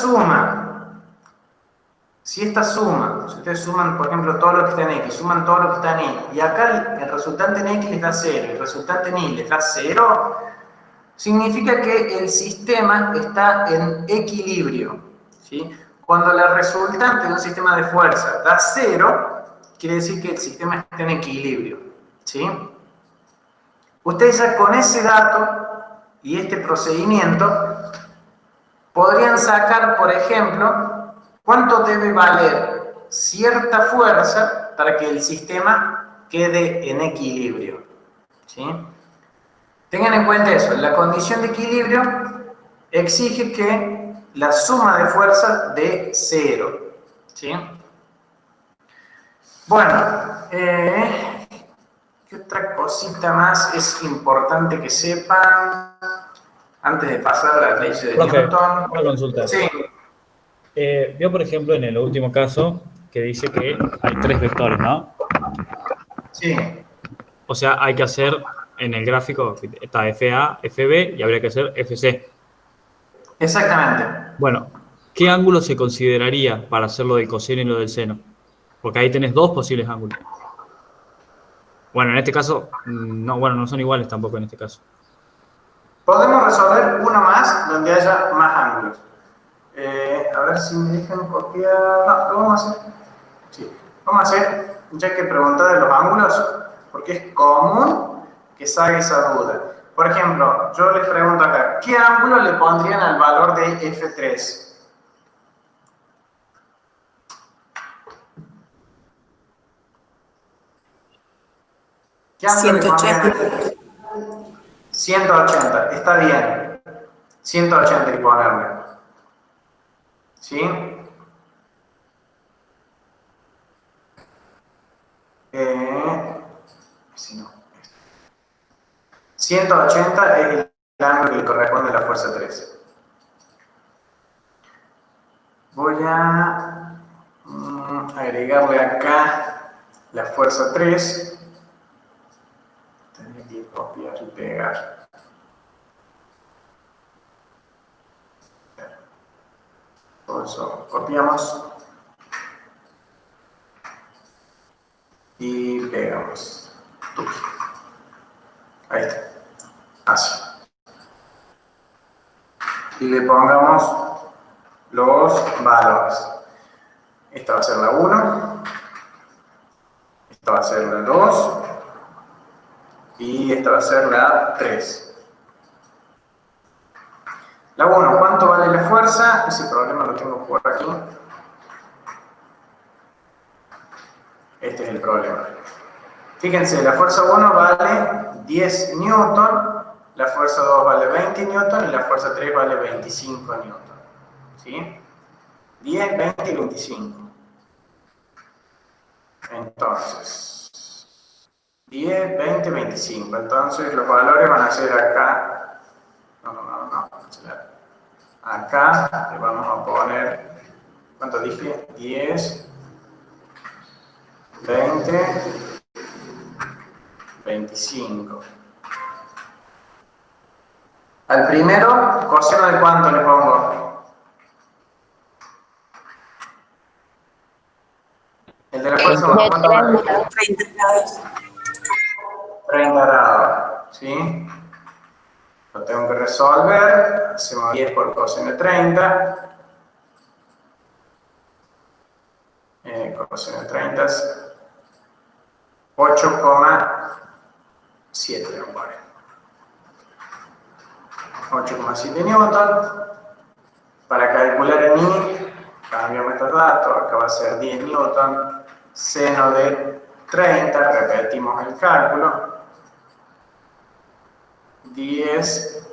suman, por ejemplo, todo lo que está en X, suman todo lo que está en Y, y acá el resultante en X les da 0, el resultante en Y les da 0, significa que el sistema está en equilibrio, ¿sí? Cuando la resultante de un sistema de fuerza da 0, quiere decir que el sistema está en equilibrio, ¿sí? Ustedes ya con ese dato y este procedimiento podrían sacar, por ejemplo, cuánto debe valer cierta fuerza para que el sistema quede en equilibrio, ¿sí? Tengan en cuenta eso, la condición de equilibrio exige que la suma de fuerzas de 0, ¿sí? Bueno, ¿qué otra cosita más es importante que sepan antes de pasar a las leyes de Profe, Newton? una consulta. Sí. Vio, por ejemplo, en el último caso que dice que hay tres vectores, ¿no? Sí. O sea, hay que hacer en el gráfico, está FA, FB y habría que hacer FC. Exactamente. Bueno, ¿qué ángulo se consideraría para hacer lo del coseno y lo del seno? Porque ahí tenés dos posibles ángulos. Bueno, en este caso, no son iguales tampoco en este caso. Podemos resolver uno más donde haya más ángulos. A ver si me dejan copiar. No, lo vamos a hacer. Sí, vamos a hacer, ya que pregunté de los ángulos, porque es común que salga esa duda. Por ejemplo, yo les pregunto acá, ¿qué ángulo le pondrían al valor de F3? ¿Qué ángulo le pondrían? 180, está bien. 180 hay que ponerle. ¿Sí? Si no. 180 es el ángulo que le corresponde a la fuerza 3. Voy a agregarle acá la fuerza 3. Tendré que copiar y pegar. Por eso copiamos y pegamos. Ahí está. Así. Y le pongamos los valores. Esta va a ser la 1. Esta va a ser la 2. Y esta va a ser la 3. La 1, ¿cuánto vale la fuerza? Ese problema lo tengo por aquí. Este es el problema. Fíjense, la fuerza 1 vale 10 newton, la fuerza 2 vale 20 newton y la fuerza 3 vale 25 newton. ¿Sí? 10, 20 y 25. Entonces, 10, 20, 25. Entonces los valores van a ser acá. No. Acá le vamos a poner, ¿cuánto dije? 10, 20, 25. Al primero, coseno de cuánto le pongo. El de la fuerza 1, ¿cuánto vale? 30 grados. 30 grados, ¿sí? Lo tengo que resolver. Hacemos 10 por coseno de 30. Coseno de 30 es 8,7. 8,7 newton. Para calcular en I, cambiamos estos datos. Acá va a ser 10 newton. Seno de 30, repetimos el cálculo. 10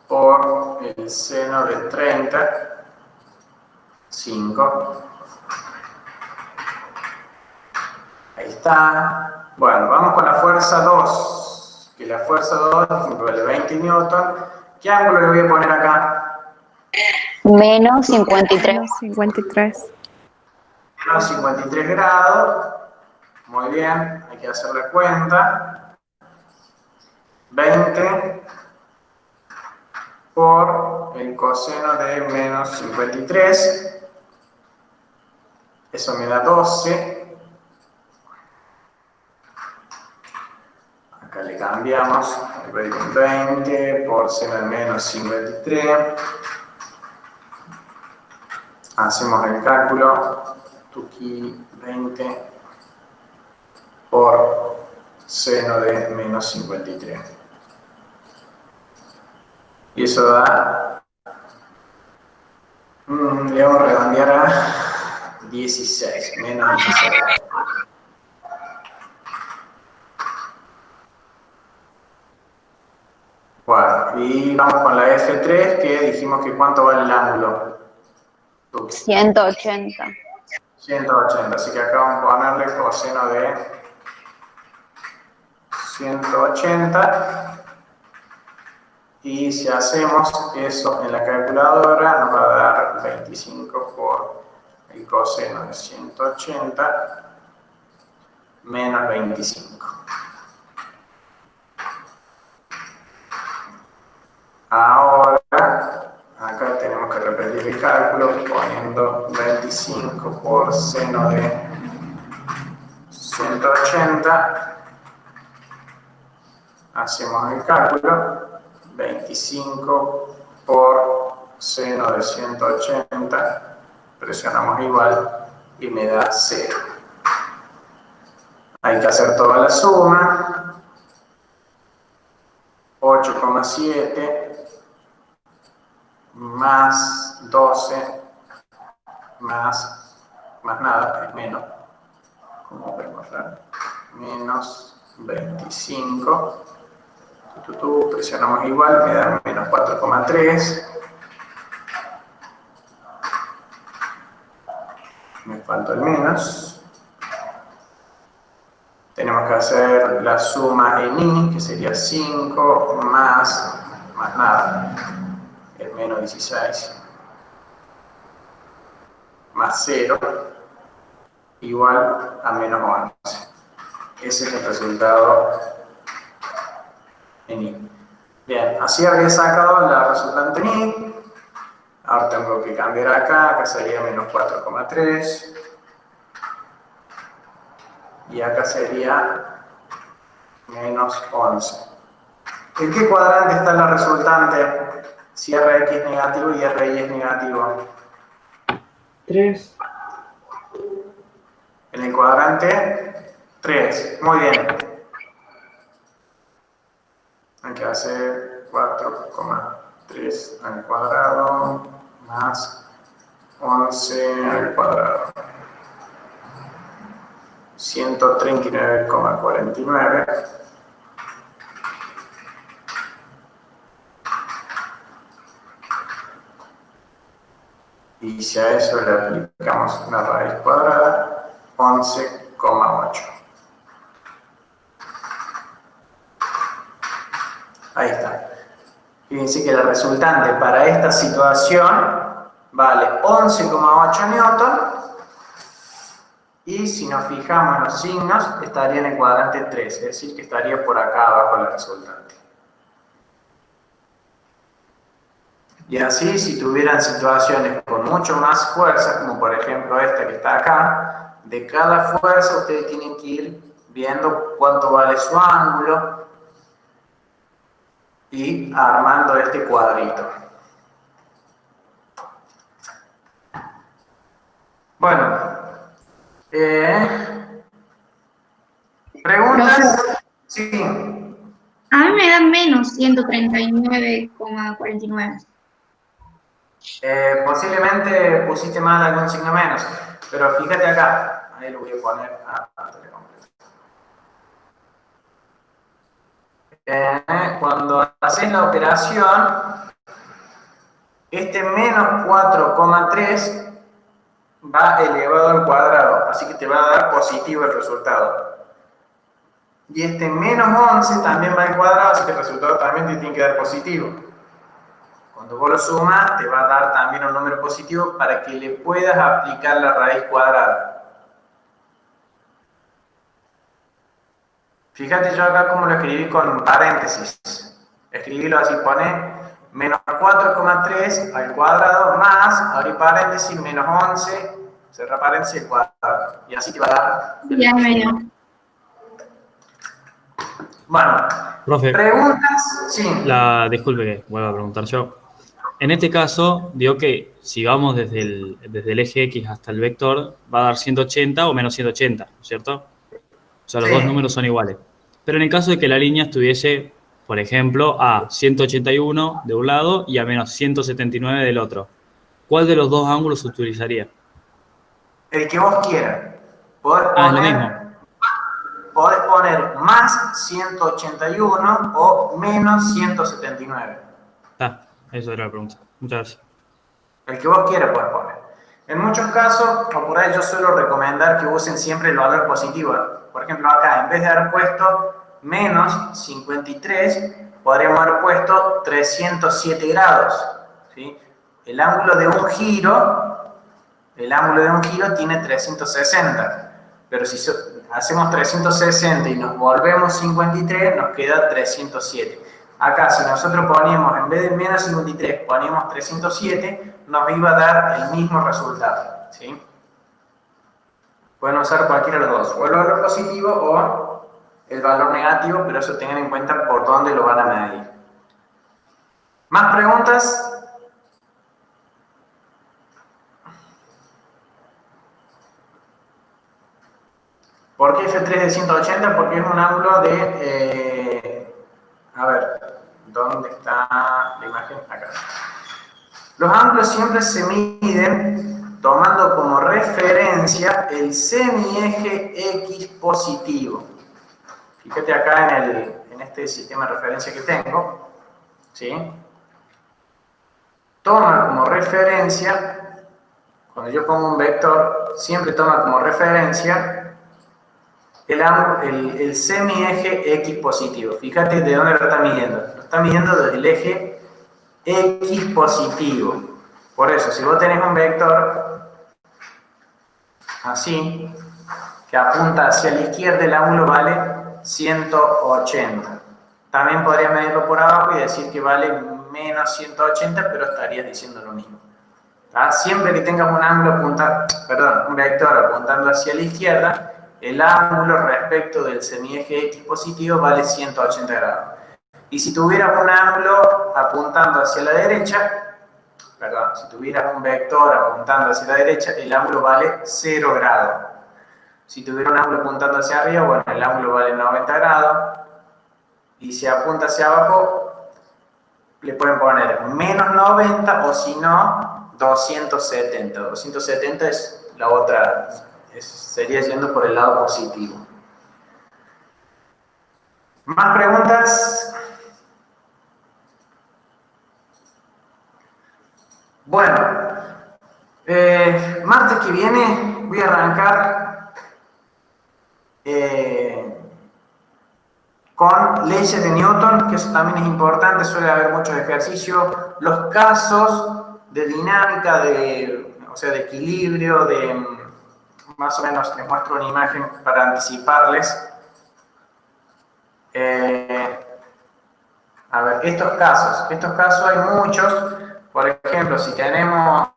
por el seno de 30, 5. Ahí está. Bueno, vamos con la fuerza 2. Que la fuerza 2 vale 20 newton. ¿Qué ángulo le voy a poner acá? Menos 53. 53. Menos 53 grados. Muy bien, hay que hacer la cuenta. 20 por el coseno de menos 53. Eso me da 12. Acá le cambiamos. 20 por seno de menos 53. Hacemos el cálculo. Tuki 20 por seno de menos 53. Y eso da, le vamos a redondear a 16, menos 16. Bueno, y vamos con la F3, que dijimos que ¿cuánto vale el ángulo? 180. 180, así que acá vamos a ponerle coseno de 180. Y si hacemos eso en la calculadora, nos va a dar 25 por el coseno de 180 menos 25. Ahora, acá tenemos que repetir el cálculo poniendo 25 por seno de 180. Hacemos el cálculo. 25 por seno de 180, presionamos igual y me da 0. Hay que hacer toda la suma. 8,7 más 12 más nada, es menos. ¿Cómo podemos hacer? Menos 25. Presionamos igual, me da menos 4,3. Me falta el menos. Tenemos que hacer la suma en I, que sería 5 más nada, el menos 16, más 0, igual a menos 11. Ese es el resultado en I. Bien, así habría sacado la resultante en I. Ahora tengo que cambiar acá sería menos 4,3. Y acá sería menos 11. ¿En qué cuadrante está la resultante? Si Rx es negativo y Ry es negativo. 3. En el cuadrante 3. Muy bien. Hay que hacer 4,3 al cuadrado más 11 al cuadrado. 139,49. Y si a eso le aplicamos una raíz cuadrada, 11,8. Ahí está. Fíjense que la resultante para esta situación vale 11,8 newton. Y si nos fijamos en los signos, estaría en el cuadrante 3, es decir, que estaría por acá abajo la resultante. Y así, si tuvieran situaciones con mucho más fuerza, como por ejemplo esta que está acá, de cada fuerza ustedes tienen que ir viendo cuánto vale su ángulo y armando este cuadrito. Bueno, ¿preguntas? Sí. A mí me da menos 139,49. Posiblemente pusiste mal algún signo menos, pero fíjate acá, ahí lo voy a poner cuando haces la operación, este menos 4,3 va elevado al cuadrado, así que te va a dar positivo el resultado. Y este menos 11 también va al cuadrado, así que el resultado también te tiene que dar positivo. Cuando vos lo sumas, te va a dar también un número positivo para que le puedas aplicar la raíz cuadrada. Fíjate yo acá cómo lo escribí con paréntesis. Escribirlo así, pone menos 4,3 al cuadrado más, abrir paréntesis, menos 11, cerrar paréntesis, al cuadrado. Y así te va a dar. Ya me dio. Bueno, profe, ¿preguntas? Sí. Disculpe que vuelva a preguntar yo. En este caso, digo que si vamos desde el eje X hasta el vector, va a dar 180 o menos 180, ¿no es cierto? O sea, los dos números son iguales. Pero en el caso de que la línea estuviese, por ejemplo, a 181 de un lado y a menos 179 del otro, ¿cuál de los dos ángulos se utilizaría? El que vos quieras. Podés Es lo mismo. Podés poner más 181 o menos 179. Eso era la pregunta. Muchas gracias. El que vos quieras puedes poner. En muchos casos, o por ahí yo suelo recomendar que usen siempre el valor positivo. Por ejemplo, acá, en vez de haber puesto menos 53, podríamos haber puesto 307 grados. ¿Sí? El ángulo de un giro tiene 360. Pero si hacemos 360 y nos volvemos 53, nos queda 307. Acá, si nosotros poníamos, en vez de menos 53, poníamos 307, nos iba a dar el mismo resultado. ¿Sí? Pueden usar cualquiera de los dos, o el valor positivo o el valor negativo, pero eso tengan en cuenta por dónde lo van a medir. ¿Más preguntas? ¿Por qué F3 de 180? Porque es un ángulo de... a ver, ¿dónde está la imagen? Acá. Los ángulos siempre se miden tomando como referencia el semieje X positivo. Fíjate acá en este sistema de referencia que tengo. ¿Sí? Toma como referencia, cuando yo pongo un vector, siempre toma como referencia el semieje X positivo. Fíjate de dónde lo está midiendo. Lo está midiendo desde el eje X positivo. Por eso, si vos tenés un vector así, que apunta hacia la izquierda, el ángulo vale 180. También podrías medirlo por abajo y decir que vale menos 180, pero estarías diciendo lo mismo. Siempre que tengas un vector apuntando hacia la izquierda, el ángulo respecto del semieje X positivo vale 180 grados. Y si tuvieras un ángulo apuntando hacia la derecha, si tuvieras un vector apuntando hacia la derecha, el ángulo vale 0 grados. Si tuviera un ángulo apuntando hacia arriba, bueno, el ángulo vale 90 grados. Y si apunta hacia abajo, le pueden poner menos 90 o si no, 270. 270 es la otra sería yendo por el lado positivo. ¿Más preguntas? Bueno, martes que viene voy a arrancar con leyes de Newton, que eso también es importante, suele haber muchos ejercicios, los casos de dinámica, o sea, de equilibrio, más o menos les muestro una imagen para anticiparles. A ver, estos casos hay muchos. Por ejemplo, si tenemos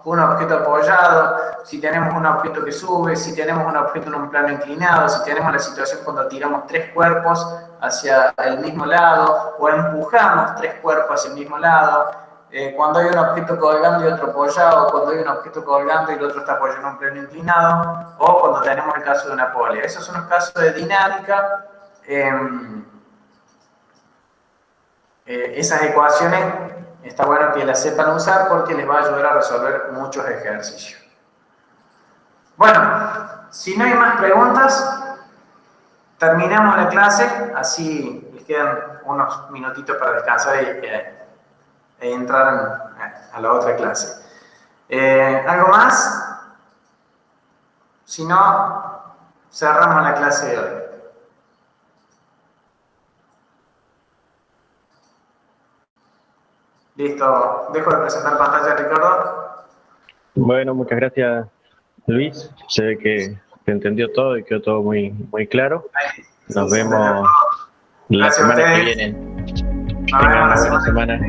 un objeto apoyado, si tenemos un objeto que sube, si tenemos un objeto en un plano inclinado, si tenemos la situación cuando tiramos 3 cuerpos hacia el mismo lado o empujamos 3 cuerpos hacia el mismo lado, cuando hay un objeto colgando y otro apoyado, cuando hay un objeto colgando y el otro está apoyado en un plano inclinado, o cuando tenemos el caso de una polea. Esos son los casos de dinámica. Esas ecuaciones está bueno que las sepan usar porque les va a ayudar a resolver muchos ejercicios. Bueno, si no hay más preguntas, terminamos la clase, así les quedan unos minutitos para descansar y entrar a la otra clase. ¿Algo más? Si no, cerramos la clase de hoy. Listo, dejo de presentar pantalla, Ricardo. Bueno, muchas gracias, Luis. Se ve que te entendió todo y quedó todo muy, muy claro. Nos vemos la semana que viene. Nos vemos la semana.